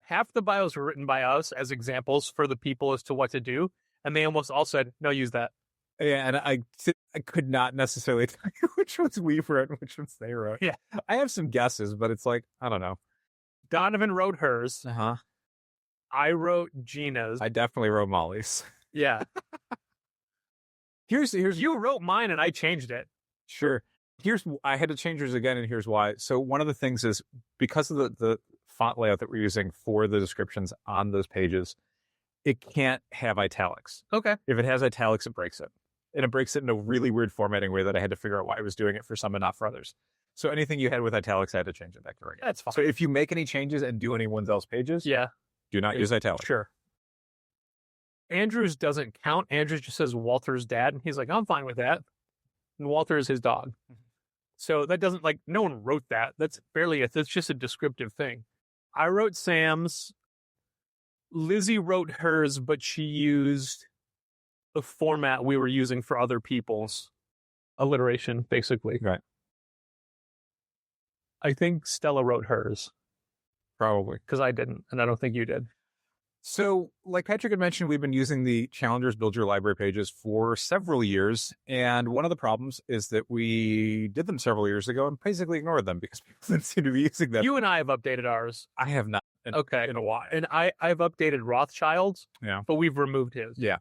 Half the bios were written by us as examples for the people as to what to do, and they almost all said, "No, use that." Yeah, and I could not necessarily tell you which ones we wrote and which ones they wrote. Yeah. I have some guesses, but it's like, I don't know. Donovan wrote hers. Uh-huh. I wrote Gina's. I definitely wrote Molly's. Yeah. Here's You wrote mine and I changed it. Sure. I had to change yours again, and here's why. So one of the things is, because of the font layout that we're using for the descriptions on those pages, it can't have italics. Okay. If it has italics, it breaks it. And it breaks it in a really weird formatting way that I had to figure out why I was doing it for some and not for others. So anything you had with italics, I had to change it back to regular. That's fine. So if you make any changes and do anyone else's pages, Yeah. do not use italics. Sure. Andrew's doesn't count. Andrew just says Walter's dad, and he's like, "I'm fine with that." And Walter is his dog. So that doesn't like no one wrote that. That's that's just a descriptive thing. I wrote Sam's. Lizzie wrote hers, but she used the format we were using for other people's alliteration, basically. Right. I think Stella wrote hers Probably. because I didn't, and I don't think you did. So, like Patrick had mentioned, we've been using the Challengers Build Your Library pages for several years. And one of the problems is that we did them several years ago and basically ignored them because people didn't seem to be using them. You and I have updated ours. I have not Okay. in a while. And I've updated Rothschild's, Yeah. but we've removed his. Yeah.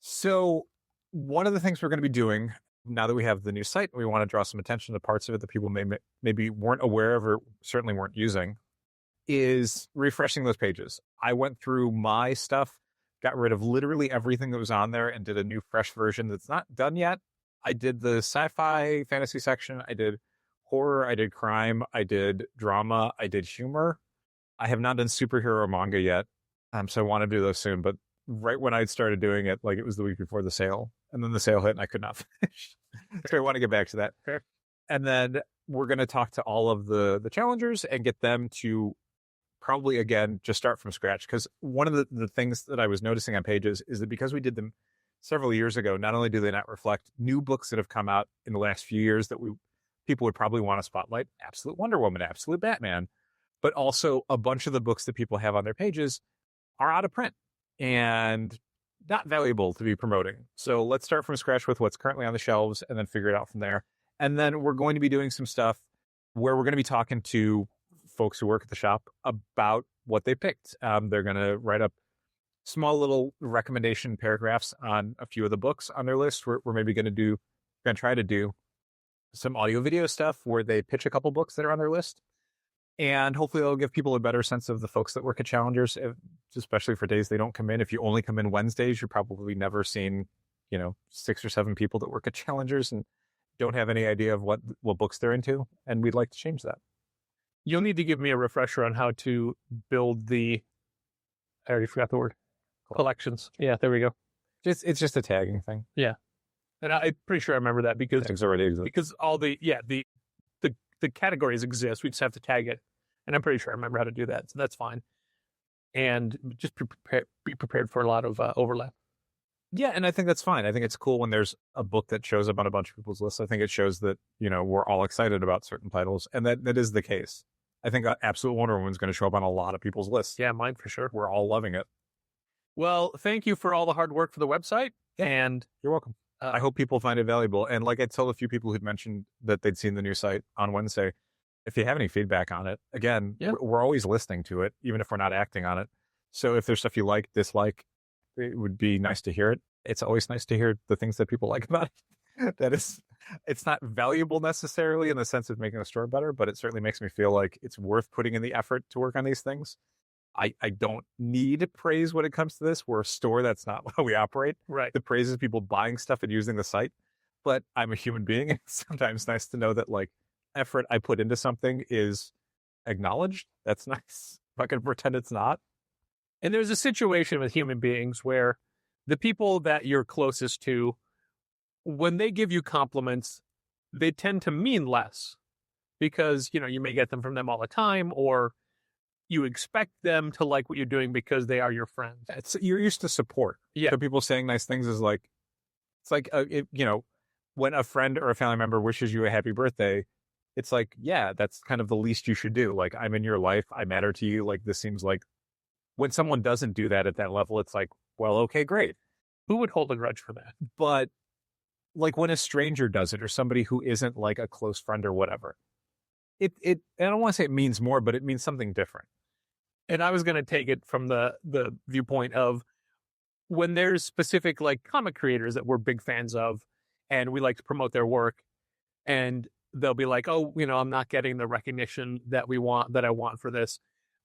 So, one of the things we're going to be doing now that we have the new site, we want to draw some attention to parts of it that people maybe weren't aware of or certainly weren't using, is refreshing those pages. I went through my stuff, got rid of literally everything that was on there and did a new fresh version that's not done yet. I did the sci-fi fantasy section. I did horror. I did crime. I did drama. I did humor. I have not done superhero or manga yet. So I want to do those soon. But right when I started doing it, like it was the week before the sale. And then the sale hit and I could not finish. So I want to get back to that. Fair. And then we're going to talk to all of the challengers and get them to probably, again, just start from scratch. Because one of the things that I was noticing on pages is that because we did them several years ago, not only do they not reflect new books that have come out in the last few years that people would probably want to spotlight, Absolute Wonder Woman, Absolute Batman, but also a bunch of the books that people have on their pages are out of print and not valuable to be promoting. So let's start from scratch with what's currently on the shelves and then figure it out from there. And then we're going to be doing some stuff where we're going to be talking to folks who work at the shop about what they picked. They're going to write up small little recommendation paragraphs on a few of the books on their list. We're maybe going to try to do some audio video stuff where they pitch a couple books that are on their list. And hopefully it'll give people a better sense of the folks that work at Challengers, especially for days they don't come in. If you only come in Wednesdays, you're probably never seen, 6 or 7 people that work at Challengers and don't have any idea of what books they're into. And we'd like to change that. You'll need to give me a refresher on how to build I already forgot the word. Collections. Yeah, there we go. It's just a tagging thing. Yeah. And I'm pretty sure I remember that because Tags already exist. because all the categories exist. We just have to tag it. And I'm pretty sure I remember how to do that. So that's fine. And just be prepared for a lot of overlap. Yeah, and I think that's fine. I think it's cool when there's a book that shows up on a bunch of people's lists. I think it shows that, we're all excited about certain titles. And that is the case. I think Absolute Wonder Woman is going to show up on a lot of people's lists. Yeah, mine for sure. We're all loving it. Well, thank you for all the hard work for the website. Yeah. And You're welcome. I hope people find it valuable. And like I told a few people who'd mentioned that they'd seen the new site on Wednesday, if you have any feedback on it, again, we're always listening to it, even if we're not acting on it. So if there's stuff you like, dislike, it would be nice to hear it. It's always nice to hear the things that people like about it. It's not valuable necessarily in the sense of making the store better, but it certainly makes me feel like it's worth putting in the effort to work on these things. I don't need praise when it comes to this. We're a store. That's not how we operate. right. The praise is people buying stuff and using the site. But I'm a human being. It's sometimes nice to know that effort I put into something is acknowledged. That's nice. I'm not going to pretend it's not. And there's a situation with human beings where the people that you're closest to, when they give you compliments, they tend to mean less because, you may get them from them all the time, or you expect them to like what you're doing because they are your friends. You're used to support. Yeah. So people saying nice things is when a friend or a family member wishes you a happy birthday, it's like, yeah, that's kind of the least you should do. Like, I'm in your life. I matter to you. Like, this seems like when someone doesn't do that at that level, it's like, well, okay, great. Who would hold a grudge for that? But like when a stranger does it or somebody who isn't like a close friend or whatever, I don't want to say it means more, but it means something different. And I was going to take it from the viewpoint of when there's specific like comic creators that we're big fans of and we like to promote their work, and they'll be like, oh, I'm not getting the recognition that I want for this.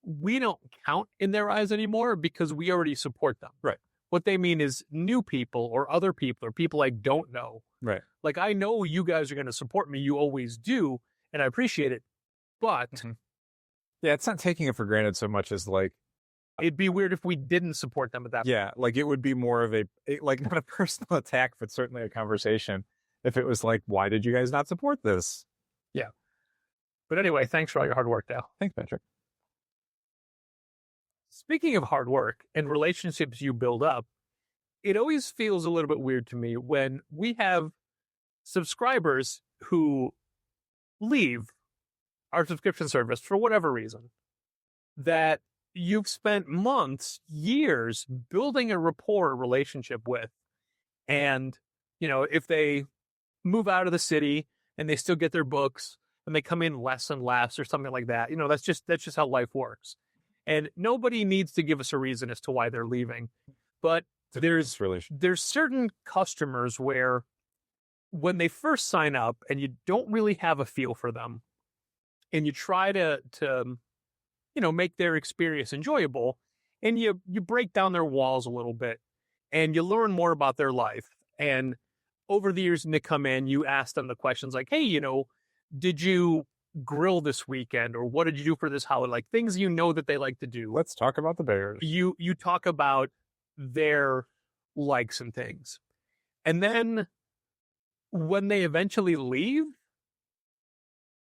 We don't count in their eyes anymore because we already support them. Right. What they mean is new people or other people or people I don't know. Right. Like, I know you guys are going to support me. You always do. And I appreciate it. But yeah, it's not taking it for granted so much as like, it'd be weird if we didn't support them at that point. Yeah, like it would be more of not a personal attack, but certainly a conversation. If it was like, why did you guys not support this? But anyway, thanks for all your hard work, Dal. Thanks, Patrick. Speaking of hard work and relationships you build up, it always feels a little bit weird to me when we have subscribers who leave our subscription service for whatever reason, that you've spent months, years building a rapport relationship with. And, you know, if they move out of the city and they still get their books and they come in less and less or something like that, you know, that's just how life works. And nobody needs to give us a reason as to why they're leaving. But there's certain customers where when they first sign up and you don't really have a feel for them and you try to you know, make their experience enjoyable and you break down their walls a little bit and you learn more about their life. And over the years, when they come in, you ask them the questions like, hey, you know, did you grill this weekend, or what did you do for this holiday? Like things you know that they like to do. Let's talk about the Bears. You talk about their likes and things. And then when they eventually leave,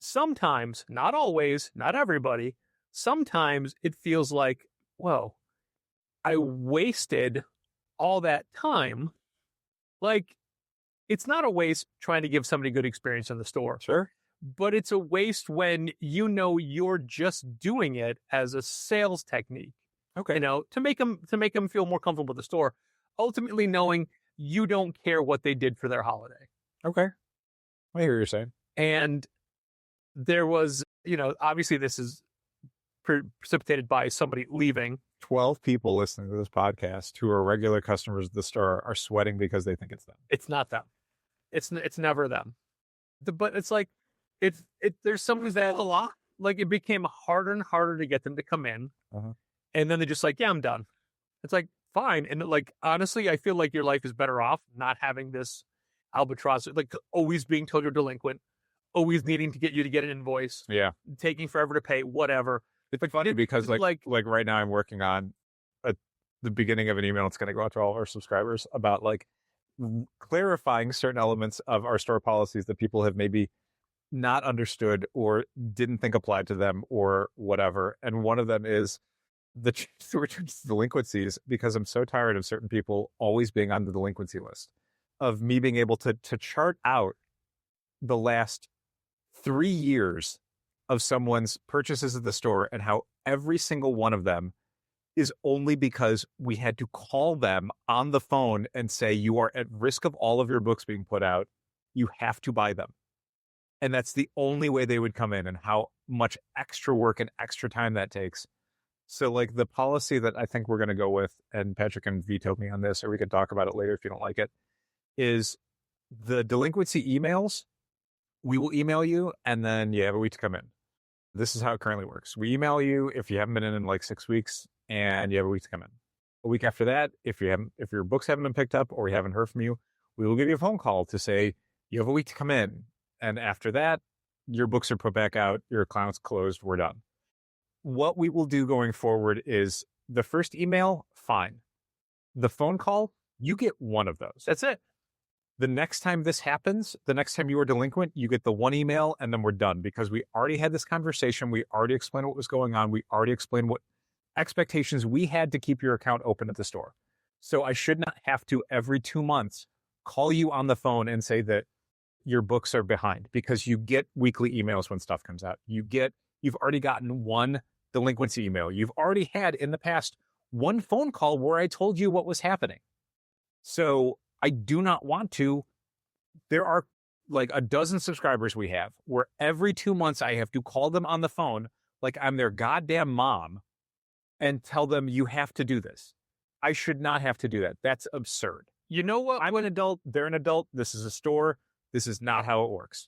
sometimes, not always, not everybody, sometimes it feels like, whoa, I wasted all that time. Like, it's not a waste trying to give somebody a good experience in the store. Sure. But it's a waste when you know you're just doing it as a sales technique. Okay. You know, to make them feel more comfortable with the store. Ultimately knowing you don't care what they did for their holiday. Okay. I hear what you're saying. And there was, you know, obviously this is precipitated by somebody leaving. 12 people listening to this podcast who are regular customers of the store are sweating because they think it's them. It's not them. It's never them. But it's like, there's some that a lot, like it became harder and harder to get them to come in. Uh-huh. And then they're just like, yeah, I'm done. It's like, fine. And like, honestly, I feel like your life is better off not having this albatross, like always being told you're delinquent, always needing to get you to get an invoice, taking forever to pay, whatever. It's funny because like right now I'm working on the beginning of an email that's going to go out to all of our subscribers about like clarifying certain elements of our store policies that people have maybe not understood or didn't think applied to them or whatever. And one of them is the return to delinquencies, because I'm so tired of certain people always being on the delinquency list, of me being able to chart out the last 3 years of someone's purchases at the store and how every single one of them is only because we had to call them on the phone and say, you are at risk of all of your books being put out. You have to buy them. And that's the only way they would come in, and how much extra work and extra time that takes. So like the policy that I think we're going to go with, and Patrick can veto me on this, or we can talk about it later if you don't like it, is the delinquency emails. We will email you and then you have a week to come in. This is how it currently works. We email you if you haven't been in like 6 weeks, and you have a week to come in. A week after that, if your books haven't been picked up or we haven't heard from you, we will give you a phone call to say you have a week to come in. And after that, your books are put back out, your account's closed, we're done. What we will do going forward is the first email, fine. The phone call, you get one of those. That's it. The next time this happens, the next time you are delinquent, you get the one email and then we're done, because we already had this conversation. We already explained what was going on. We already explained what expectations we had to keep your account open at the store. So I should not have to every 2 months call you on the phone and say that your books are behind, because you get weekly emails when stuff comes out. You've already gotten one delinquency email. You've already had in the past one phone call where I told you what was happening. So I do not want to. There are like a dozen subscribers we have where every 2 months I have to call them on the phone like I'm their goddamn mom and tell them you have to do this. I should not have to do that. That's absurd. You know what? I'm an adult. They're an adult. This is a store. This is not how it works.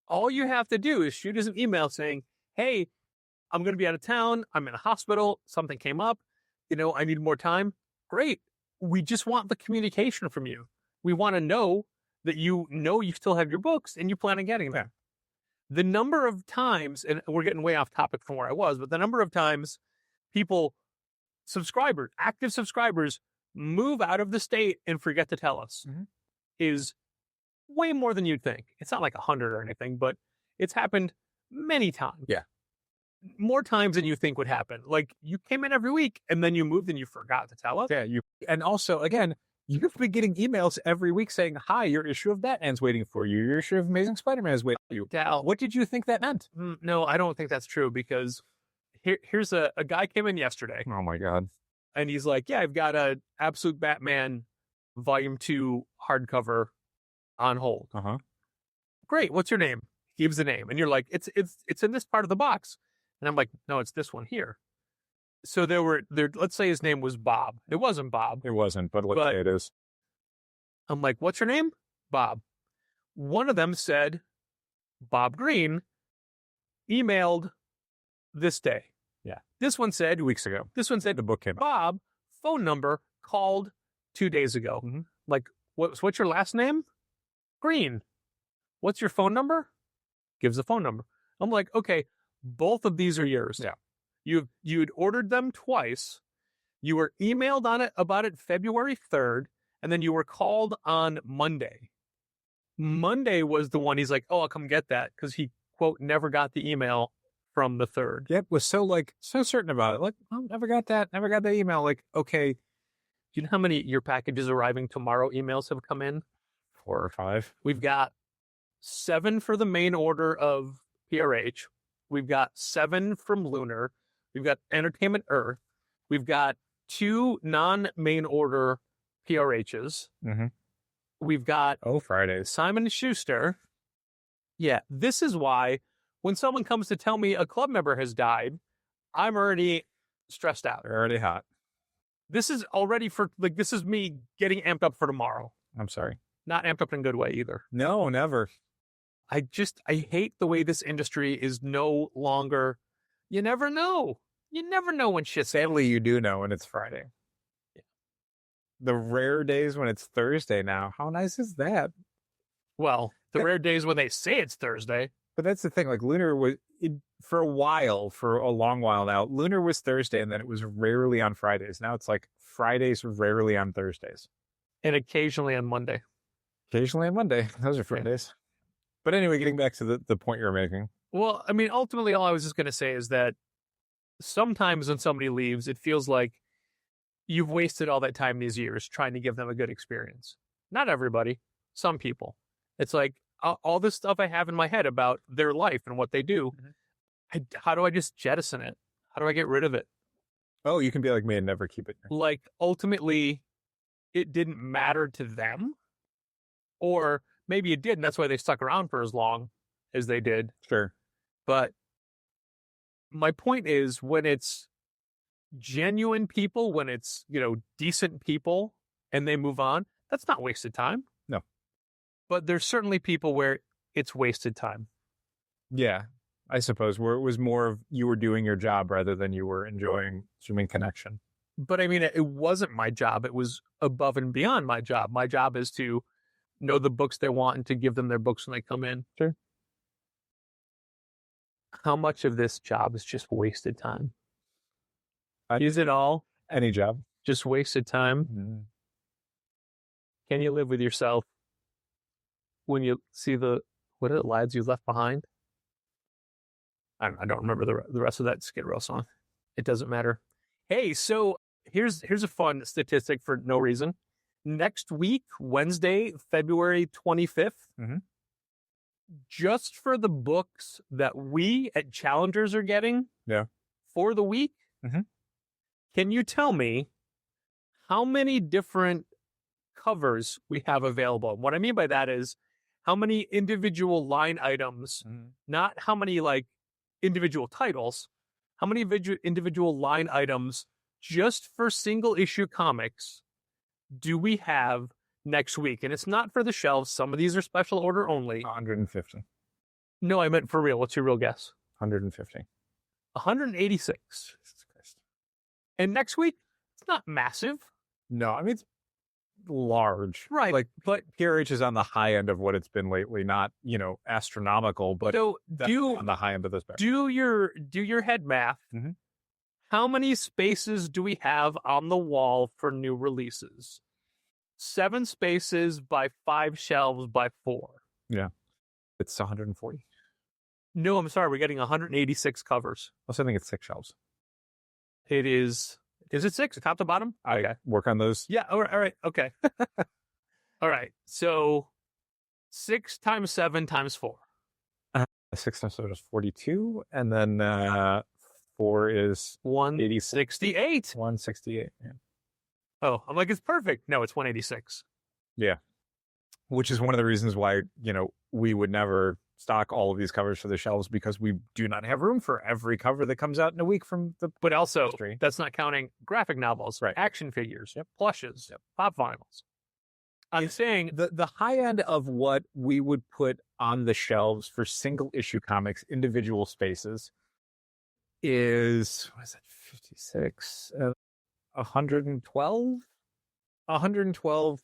All you have to do is shoot us an email saying, hey, I'm going to be out of town. I'm in a hospital. Something came up. You know, I need more time. Great. We just want the communication from you. We want to know that you still have your books and you plan on getting them. The number of times, and we're getting way off topic from where I was, but the number of times active subscribers move out of the state and forget to tell us is way more than you'd think. It's not like 100 or anything, but It's happened many times. Yeah. More times than you think would happen. Like, you came in every week and then you moved and you forgot to tell us. Yeah, and also again, you've been getting emails every week saying, "Hi, your issue of Batman's waiting for you. Your issue of Amazing Spider-Man is waiting for you." Dal, What did you think that meant? no, I don't think that's true, because here's a guy came in yesterday Oh my God. and he's like, "Yeah, I've got a Absolute Batman Volume 2 hardcover on hold." Uh-huh. Great, what's your name? He gives the name, and you're like, it's in this part of the box. And I'm like, no, it's this one here. So let's say his name was Bob. It wasn't Bob. It wasn't, but let's say it is. I'm like, what's your name? Bob. One of them said, Bob Green, emailed this day. Yeah. This one said, 2 weeks ago. this one said, The book came out. Bob, phone number, called 2 days ago. Mhm. Like, what's your last name? Green. What's your phone number? Gives the phone number. I'm like, okay, both of these are yours. Yeah. You'd ordered them twice. You were emailed about it February 3rd, and then you were called on Monday. Monday was the one he's like, oh, I'll come get that, because he, quote, never got the email from the 3rd. Yep, was so certain about it. Like, oh, never got that email. Like, okay, Do you know how many your packages arriving tomorrow emails have come in? 4 or 5. We've got 7 for the main order of PRH. We've got 7 from Lunar. We've got Entertainment Earth. We've got 2 non-main order PRHs. Mhm. We've got Oh, Fridays. Simon & Schuster. Yeah, this is why when someone comes to tell me a club member has died, I'm already stressed out. They're already hot. This is already this is me getting amped up for tomorrow. I'm sorry. Not amped up in a good way either. No, never. I hate the way this industry is no longer, you never know. You never know when shit's Sadly, you do know when it's Friday. Yeah. The rare days when it's Thursday now. How nice is that? Well, the rare days when they say it's Thursday. But that's the thing. Like, Lunar was, for a long while now, Lunar was Thursday, and then it was rarely on Fridays. Now it's like Fridays rarely on Thursdays. And occasionally on Monday. Occasionally on Monday. Those are Fridays. But anyway, getting back to the point you're making. Well, I mean, ultimately, all I was just going to say is that sometimes when somebody leaves, it feels like you've wasted all that time these years trying to give them a good experience. Not everybody, some people. It's like all this stuff I have in my head about their life and what they do. How do I just jettison it? How do I get rid of it? Oh, you can be like me and never keep it. Like, ultimately, it didn't matter to them. Or maybe it did, and that's why they stuck around for as long as they did. Sure. But my point is, when it's genuine people, when it's, decent people, and they move on, that's not wasted time. No. But there's certainly people where it's wasted time. Yeah, I suppose, where it was more of you were doing your job rather than you were enjoying human connection. But I mean, it wasn't my job. It was above and beyond my job. My job is to know the books they want and to give them their books when they come in. Sure. How much of this job is just wasted time? I- Is it all Any job. just wasted time? Mm-hmm. Can you live with yourself when you see what are the lads you left behind? I don't remember the rest of that Skid Row song. It doesn't matter. Hey, so here's a fun statistic for no reason. Next week, Wednesday, February 25th, Mhm. just for the books that we at Challengers are getting for the week, Mhm. can you tell me how many different covers we have available? And what I mean by that is how many individual line items, not how many individual titles, how many individual line items just for single issue comics do we have next week? And it's not for the shelves. Some of these are special order only. 150. No, I meant for real. What's your real guess? 150. 186. Jesus Christ. And next week, it's not massive. No, I mean, it's large. Right. But PRH is on the high end of what it's been lately. Not, astronomical, but So on the high end of the spectrum. do your head math. Mhm. How many spaces do we have on the wall for new releases? 7 spaces by 5 shelves by 4. It's 140. No, I'm sorry. We're getting 186 covers. Also, I think it's 6 shelves. It is. Is it 6, top to bottom? I work on those. Yeah. All right. Okay. All right. So 6 times 7 times 4. 6 times 7 is 42, and then 4 is 168. 168. Yeah. Oh, I'm like, it's perfect. No, it's 186. Which is one of the reasons why, we would never stock all of these covers for the shelves, because we do not have room for every cover that comes out in a week from the But also, industry. that's not counting graphic novels, Right. action figures, plushes, pop vinyls. I'm saying The high end of what we would put on the shelves for single issue comics, individual spaces, is, what is it, 56, 112? 112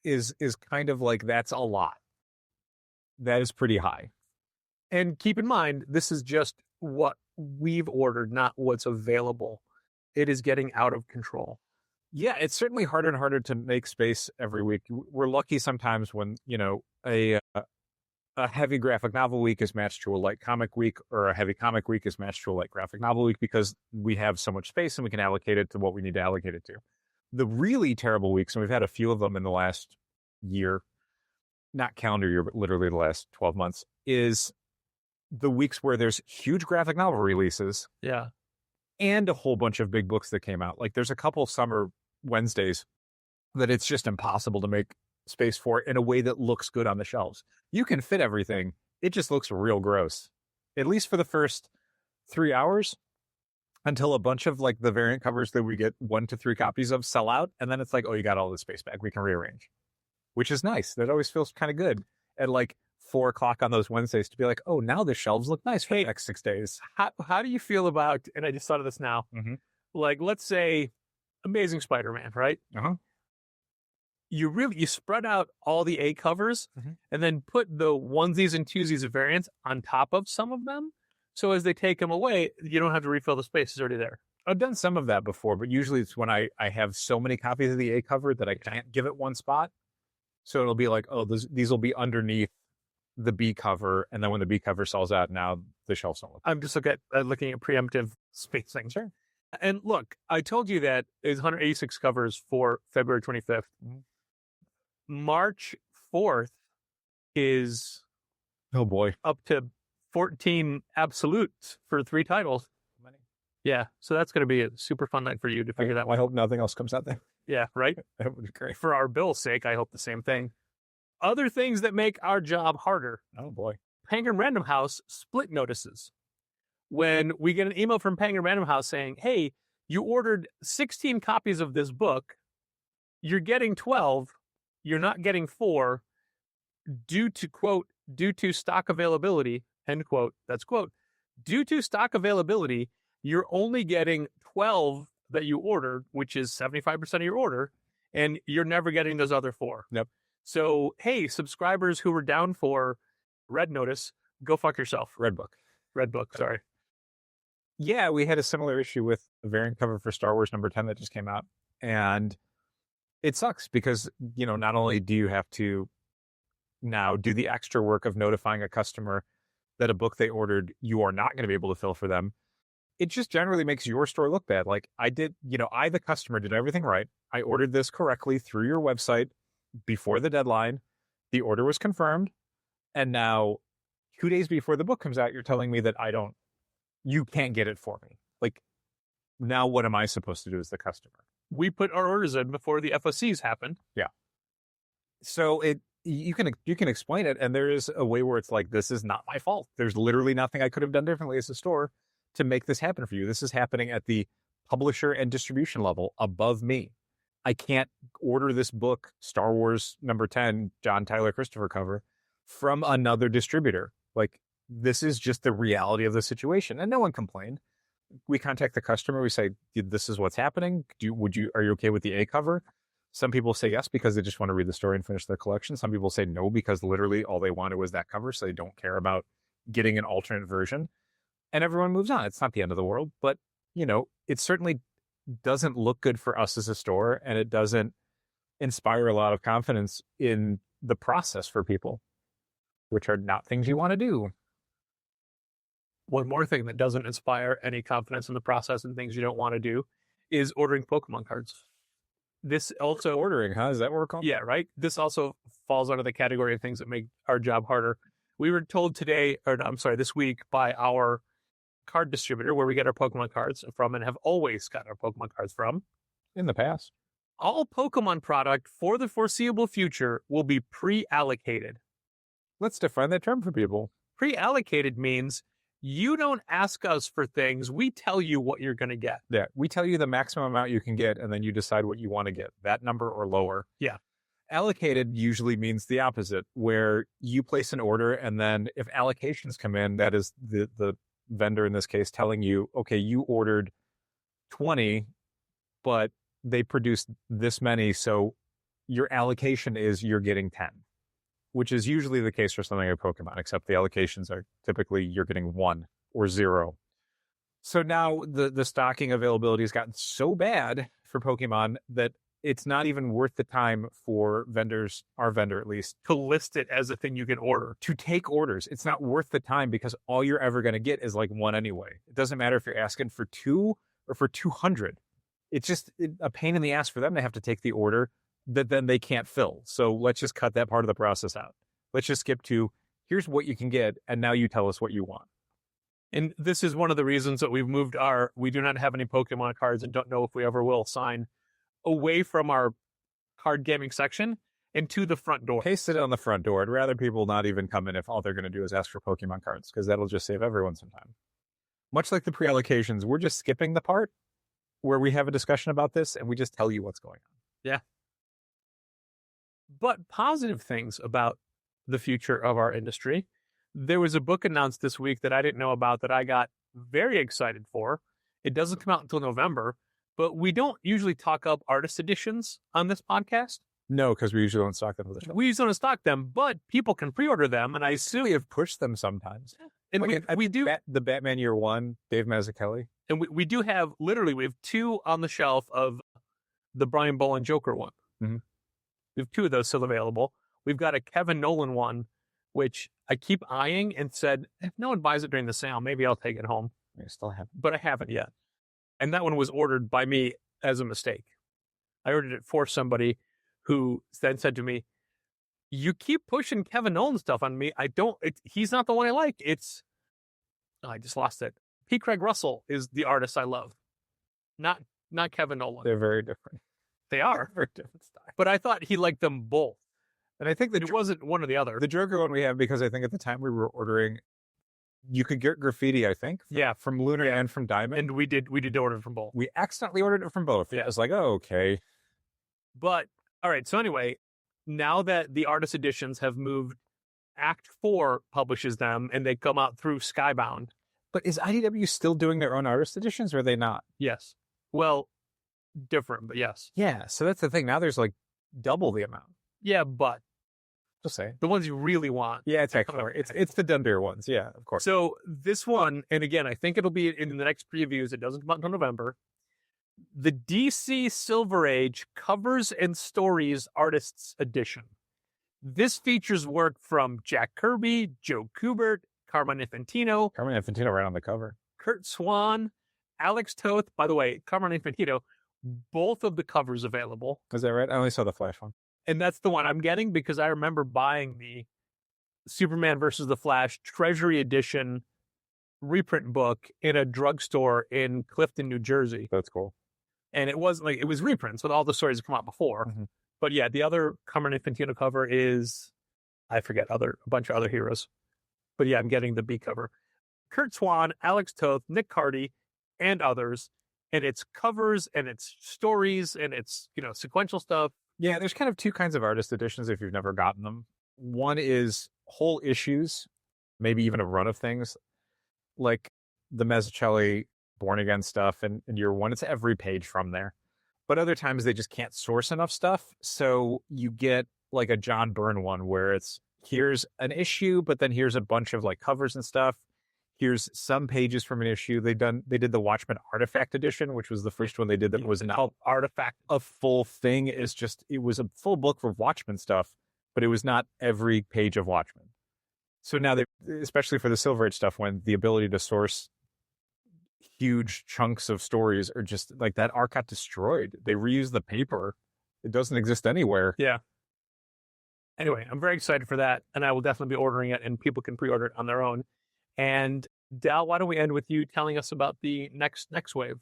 is kind of like, that's a lot. That is pretty high. And keep in mind, this is just what we've ordered, not what's available. It is getting out of control. Yeah, it's certainly harder and harder to make space every week. We're lucky sometimes when, a heavy graphic novel week is matched to a light comic week, or a heavy comic week is matched to a light graphic novel week, because we have so much space and we can allocate it to what we need to allocate it to. The really terrible weeks, and we've had a few of them in the last year, not calendar year, but literally the last 12 months, is the weeks where there's huge graphic novel releases Yeah. and a whole bunch of big books that came out. Like, there's a couple summer Wednesdays that it's just impossible to make space for in a way that looks good on the shelves. You can fit everything. It just looks real gross, at least for the first 3 hours, until a bunch of like the variant covers that we get 1 to 3 copies of sell out. And then it's like, oh, you got all the space back. We can rearrange, which is nice. That always feels kind of good at like 4 o'clock on those Wednesdays to be like, oh, now the shelves look nice for the next 6 days. How do you feel about, and I just thought of this now, like, let's say Amazing Spider-Man, right? Uh-huh. You spread out all the A covers and then put the onesies and twosies of variants on top of some of them. So as they take them away, you don't have to refill the space. It's already there. I've done some of that before, but usually it's when I have so many copies of the A cover that I can't give it one spot. So it'll be like, oh, these will be underneath the B cover. And then when the B cover sells out, now the shelves don't look. I'm just looking at preemptive spacing. Sure. And look, I told you that is 186 covers for February 25th. March 4th is Oh, boy. up to 14 absolutes for 3 titles. Yeah, so that's going to be a super fun night for you to figure that I one out. hope nothing else comes out there. Yeah, right? That would be great. For our bill's sake, I hope the same thing. Other things that make our job harder. Oh, boy. Penguin Random House split notices. When we get an email from Penguin Random House saying, hey, you ordered 16 copies of this book, you're getting 12, you're not getting 4, due to, quote, due to stock availability, end quote, that's quote, due to stock availability, you're only getting 12 that you ordered, which is 75% of your order, and you're never getting those other 4. Yep. So, hey, subscribers who were down for Red Notice, go fuck yourself. Red Book. Red Book, sorry. Yeah, we had a similar issue with the variant cover for Star Wars number 10 that just came out. And it sucks because, not only do you have to now do the extra work of notifying a customer that a book they ordered, you are not going to be able to fill for them. It just generally makes your store look bad. Like I did, I, the customer, did everything right. I ordered this correctly through your website before the deadline. The order was confirmed. And now 2 days before the book comes out, you're telling me that you can't get it for me. Like, now what am I supposed to do as the customer? We put our orders in before the FOCs happened. Yeah. So you can explain it, and there is a way where it's like, this is not my fault. There's literally nothing I could have done differently as a store to make this happen for you. This is happening at the publisher and distribution level above me. I can't order this book, Star Wars number 10, John Tyler Christopher cover, from another distributor. Like, this is just the reality of the situation. And no one complained. We contact the customer. We say, this is what's happening. Are you okay with the A cover? Some people say yes because they just want to read the story and finish their collection. Some people say no because literally all they wanted was that cover, so they don't care about getting an alternate version. And everyone moves on. It's not the end of the world, but it certainly doesn't look good for us as a store, and it doesn't inspire a lot of confidence in the process for people, which are not things you want to do. One more thing that doesn't inspire any confidence in the process and things you don't want to do is ordering Pokemon cards. This also Ordering, huh? Is that what we're calling? Yeah, right. This also falls under the category of things that make our job harder. We were told this week by our card distributor where we get our Pokemon cards from and have always gotten our Pokemon cards from. In the past. All Pokemon product for the foreseeable future will be pre-allocated. Let's define that term for people. Pre-allocated means you don't ask us for things. We tell you what you're going to get. Yeah, we tell you the maximum amount you can get, and then you decide what you want to get, that number or lower. Yeah. Allocated usually means the opposite, where you place an order, and then if allocations come in, that is the vendor in this case telling you, okay, you ordered 20, but they produced this many, so your allocation is you're getting 10. Which is usually the case for something like Pokemon, except the allocations are typically you're getting 1 or 0. So now the stocking availability has gotten so bad for Pokemon that it's not even worth the time for vendors, our vendor at least, To list it as a thing you can order. to take orders. It's not worth the time because all you're ever going to get is like 1 anyway. It doesn't matter if you're asking for 2 or for 200. It's just a pain in the ass for them to have to take the order that then they can't fill. So let's just cut that part of the process out. Let's just skip to, here's what you can get, and now you tell us what you want. And this is one of the reasons that we've moved we do not have any Pokemon cards and don't know if we ever will sign away from our card gaming section and to the front door. Paste it on the front door. I'd rather people not even come in if all they're going to do is ask for Pokemon cards, because that'll just save everyone some time. Much like the pre-allocations, we're just skipping the part where we have a discussion about this and we just tell you what's going on. Yeah. But positive things about the future of our industry. There was a book announced this week that I didn't know about that I got very excited for. It doesn't come out until November, but we don't usually talk up artist editions on this podcast. No, because we usually don't stock them with the show. We usually don't stock them, but people can pre-order them, and I assume We have pushed them sometimes. and Like, we do the Batman Year One, Dave Mazzucchelli. and we do have we have 2 on the shelf of the Brian Boland Joker one. Mhm. We have 2 of those still available. We've got a Kevin Nolan one, which I keep eyeing and said, if no one buys it during the sale, maybe I'll take it home. We still have. But I haven't yet. And that one was ordered by me as a mistake. I ordered it for somebody who then said to me, you keep pushing Kevin Nolan stuff on me. He's not the one I like. I just lost it. P. Craig Russell is the artist I love. Not Kevin Nolan. They're very different. They are. Very different style. But I thought he liked them both. And I think It wasn't one or the other. the Joker one we have, because I think at the time we were ordering, you could get graffiti, I think. Yeah. From Lunar and from Diamond. And we did order from both. We accidentally ordered it from both. Yeah. It was like, oh, okay. But, all right. So anyway, now that the artist editions have moved, Act 4 publishes them and they come out through Skybound. But is IDW still doing their own artist editions, or are they not? Yes. Well, different, but yes. Yeah. So that's the thing. Now there's like double the amount. Yeah, but Just say. the ones you really want. Yeah, it's They're actually coming out. it's the Dunbeer ones. Yeah, of course. So this one, and again, I think it'll be in the next previews. It doesn't come out until November. The DC Silver Age Covers and Stories Artists Edition. This features work from Jack Kirby, Joe Kubert, Carmine Infantino, Carmen Infantino right on the cover. Kurt Swan, Alex Toth. By the way, Carmine Infantino, both of the covers available. Is that right? I only saw the Flash one. And that's the one I'm getting because I remember buying the Superman versus the Flash Treasury Edition reprint book in a drugstore in Clifton, New Jersey. That's cool. And it wasn't like, it was reprints with all the stories that come out before. Mhm. But yeah, the other Carmine Infantino cover is, I forget, a bunch of other heroes. But yeah, I'm getting the B cover. Kurt Swan, Alex Toth, Nick Cardy, and others. And it's covers and it's stories and it's, sequential stuff. Yeah, there's kind of 2 kinds of artist editions if you've never gotten them. One is whole issues, maybe even a run of things, like the Mazzucchelli Born Again stuff and Year One. It's every page from there. But other times they just can't source enough stuff. So you get like a John Byrne one where it's here's an issue, but then here's a bunch of like covers and stuff. Here's some pages from an issue. They did the Watchmen Artifact edition, which was the first one they did that was not called Artifact. a full thing. It was a full book for Watchmen stuff, but it was not every page of Watchmen. So now they, especially for the Silver Age stuff, when the ability to source huge chunks of stories are just like that arc got destroyed. They reuse the paper. It doesn't exist anywhere. Yeah. Anyway, I'm very excited for that, and I will definitely be ordering it, and people can pre-order it on their own. And Dal, why don't we end with you telling us about the next wave?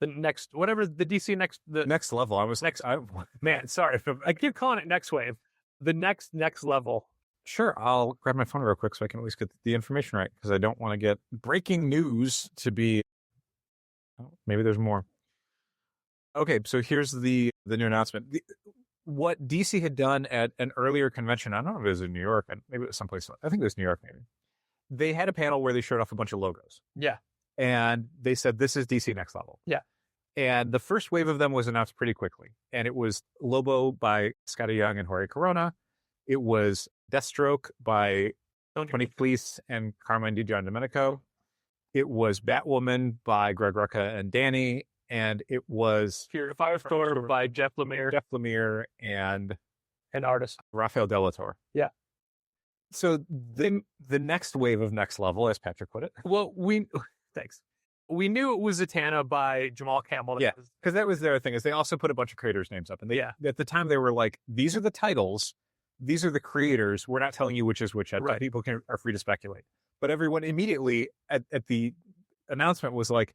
The next, whatever the DC next, the Next level. I was Next- I, man, sorry, I keep calling it next wave. The next level. Sure. I'll grab my phone real quick so I can at least get the information right, because I don't want to get breaking news to be. Oh, maybe there's more. Okay, so here's the new announcement. What DC had done at an earlier convention, I don't know if it was in New York, maybe it was someplace. I think it was New York, maybe. They had a panel where they showed off a bunch of logos. Yeah. And they said, this is DC Next Level. Yeah. And the first wave of them was announced pretty quickly. And it was Lobo by Scotty Young and Jorge Corona. It was Deathstroke by Tony Fleece and Carmine DiGiandomenico. It was Batwoman by Greg Rucka and Danny. And it was Firestorm by Jeff Lemire and artist Rafael Delatorre. Yeah. So the next wave of Next Level, as Patrick put it. Well, thanks. We knew it was Zatanna by Jamal Campbell. Yeah, because that was their thing, is they also put a bunch of creators' names up. And they, at the time, they were like, these are the titles, these are the creators. We're not telling you which is which. Right. People are free to speculate. But everyone immediately at the announcement was like,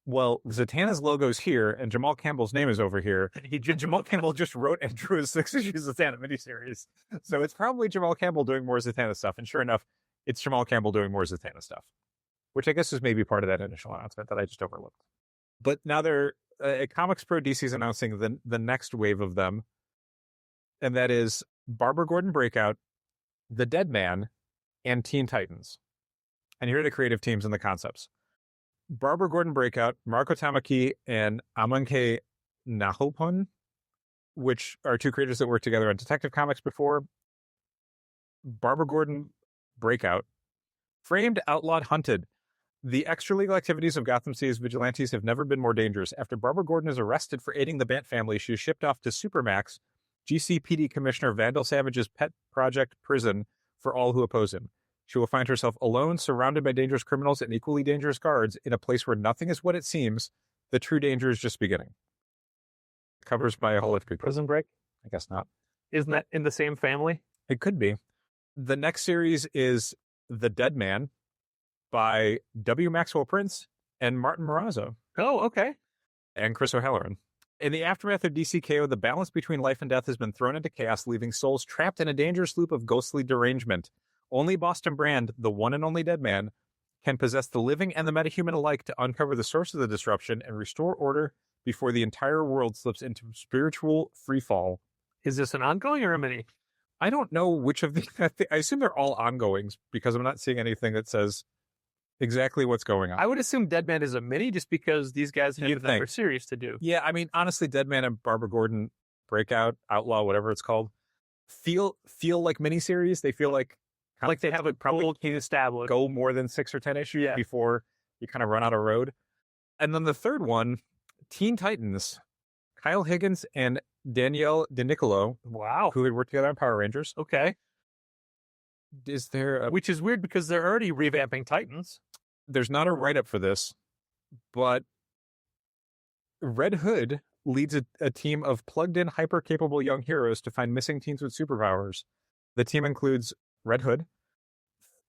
well, Zatanna's logo's here, and Jamal Campbell's name is over here. Jamal Campbell just wrote and drew a 6-issue Zatanna miniseries. So it's probably Jamal Campbell doing more Zatanna stuff. And sure enough, it's Jamal Campbell doing more Zatanna stuff, which I guess is maybe part of that initial announcement that I just overlooked. But now they're at Comics Pro, DC's announcing the next wave of them, and that is Barbara Gordon Breakout, The Dead Man, and Teen Titans. And here are the creative teams and the concepts. Barbara Gordon Breakout, Marco Tamaki, and Amanke Nahopon, which are two creators that worked together on Detective Comics before. Barbara Gordon Breakout, Framed, Outlawed, Hunted. The extra-legal activities of Gotham City's vigilantes have never been more dangerous. After Barbara Gordon is arrested for aiding the Bant family, she is shipped off to Supermax, GCPD Commissioner Vandal Savage's pet project prison for all who oppose him. She will find herself alone, surrounded by dangerous criminals and equally dangerous guards, in a place where nothing is what it seems. The true danger is just beginning. Covers by a whole lot of people. Prison Break? I guess not. Isn't that in the same family? It could be. The next series is The Dead Man by W. Maxwell Prince and Martin Morazzo. Oh, okay. And Chris O'Halloran. In the aftermath of DCKO, the balance between life and death has been thrown into chaos, leaving souls trapped in a dangerous loop of ghostly derangement. Only Boston Brand, the one and only Dead Man, can possess the living and the metahuman alike to uncover the source of the disruption and restore order before the entire world slips into spiritual freefall. Is this an ongoing or a mini? I don't know which of the... I assume they're all ongoings, because I'm not seeing anything that says exactly what's going on. I would assume Dead Man is a mini just because these guys have another series to do. Yeah, I mean, honestly, Dead Man and Barbara Gordon Breakout, Outlaw, whatever it's called, feel like miniseries. They feel like they have a probably established. Go more than 6 or 10 issues before you kind of run out of road. And then the third one, Teen Titans, Kyle Higgins and Danielle DiNiccolo. Wow. Who had worked together on Power Rangers. Okay. Is there which is weird because they're already revamping Titans. There's not a write-up for this, but Red Hood leads a team of plugged-in, hyper-capable young heroes to find missing teens with superpowers. The team includes Red Hood,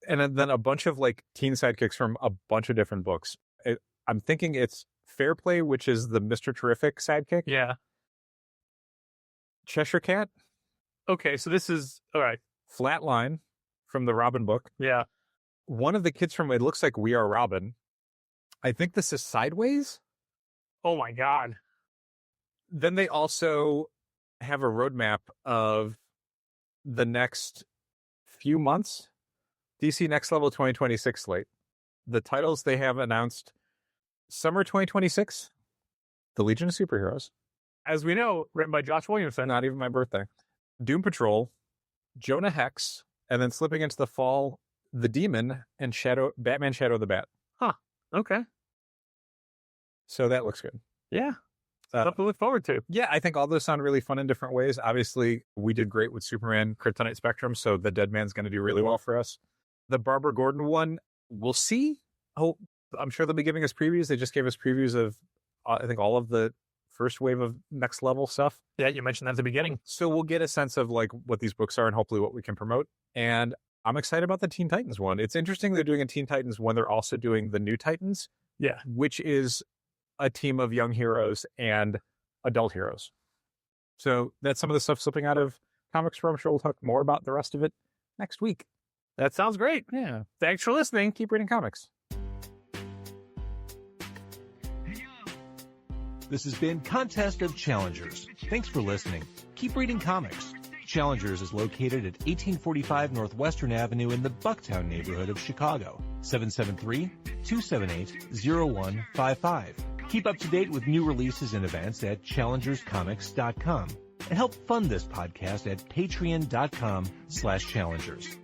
and then a bunch of teen sidekicks from a bunch of different books. I'm thinking it's Fair Play, which is the Mr. Terrific sidekick. Yeah. Cheshire Cat. Okay, so this is all right. Flatline from the Robin book. Yeah. One of the kids from It Looks Like We Are Robin. I think this is Sideways. Oh my God. Then they also have a roadmap of the next few months, DC Next Level 2026 slate. The titles they have announced: Summer 2026, The Legion of Superheroes. As we know, written by Josh Williamson. Not even my birthday. Doom Patrol, Jonah Hex, and then slipping into the fall, The Demon and Batman Shadow the Bat. Huh. Okay. So that looks good. Yeah. Something to look forward to. Yeah, I think all those sound really fun in different ways. Obviously, we did great with Superman Kryptonite Spectrum, so the Dead Man's going to do really well for us. The Barbara Gordon one, we'll see. Oh, I'm sure they'll be giving us previews. They just gave us previews of, I think, all of the first wave of Next Level stuff. Yeah, you mentioned that at the beginning. So we'll get a sense of like what these books are and hopefully what we can promote. And I'm excited about the Teen Titans one. It's interesting they're doing a Teen Titans when they're also doing the New Titans. Yeah. Which is a team of young heroes and adult heroes. So that's some of the stuff slipping out of Comics Pro. I'm sure we'll talk more about the rest of it next week. That sounds great. Yeah. Thanks for listening. Keep reading comics. This has been Contest of Challengers. Thanks for listening. Keep reading comics. Challengers is located at 1845 Northwestern Avenue in the Bucktown neighborhood of Chicago. 773-278-0155. Keep up to date with new releases and events at challengerscomics.com. And help fund this podcast at patreon.com/challengers.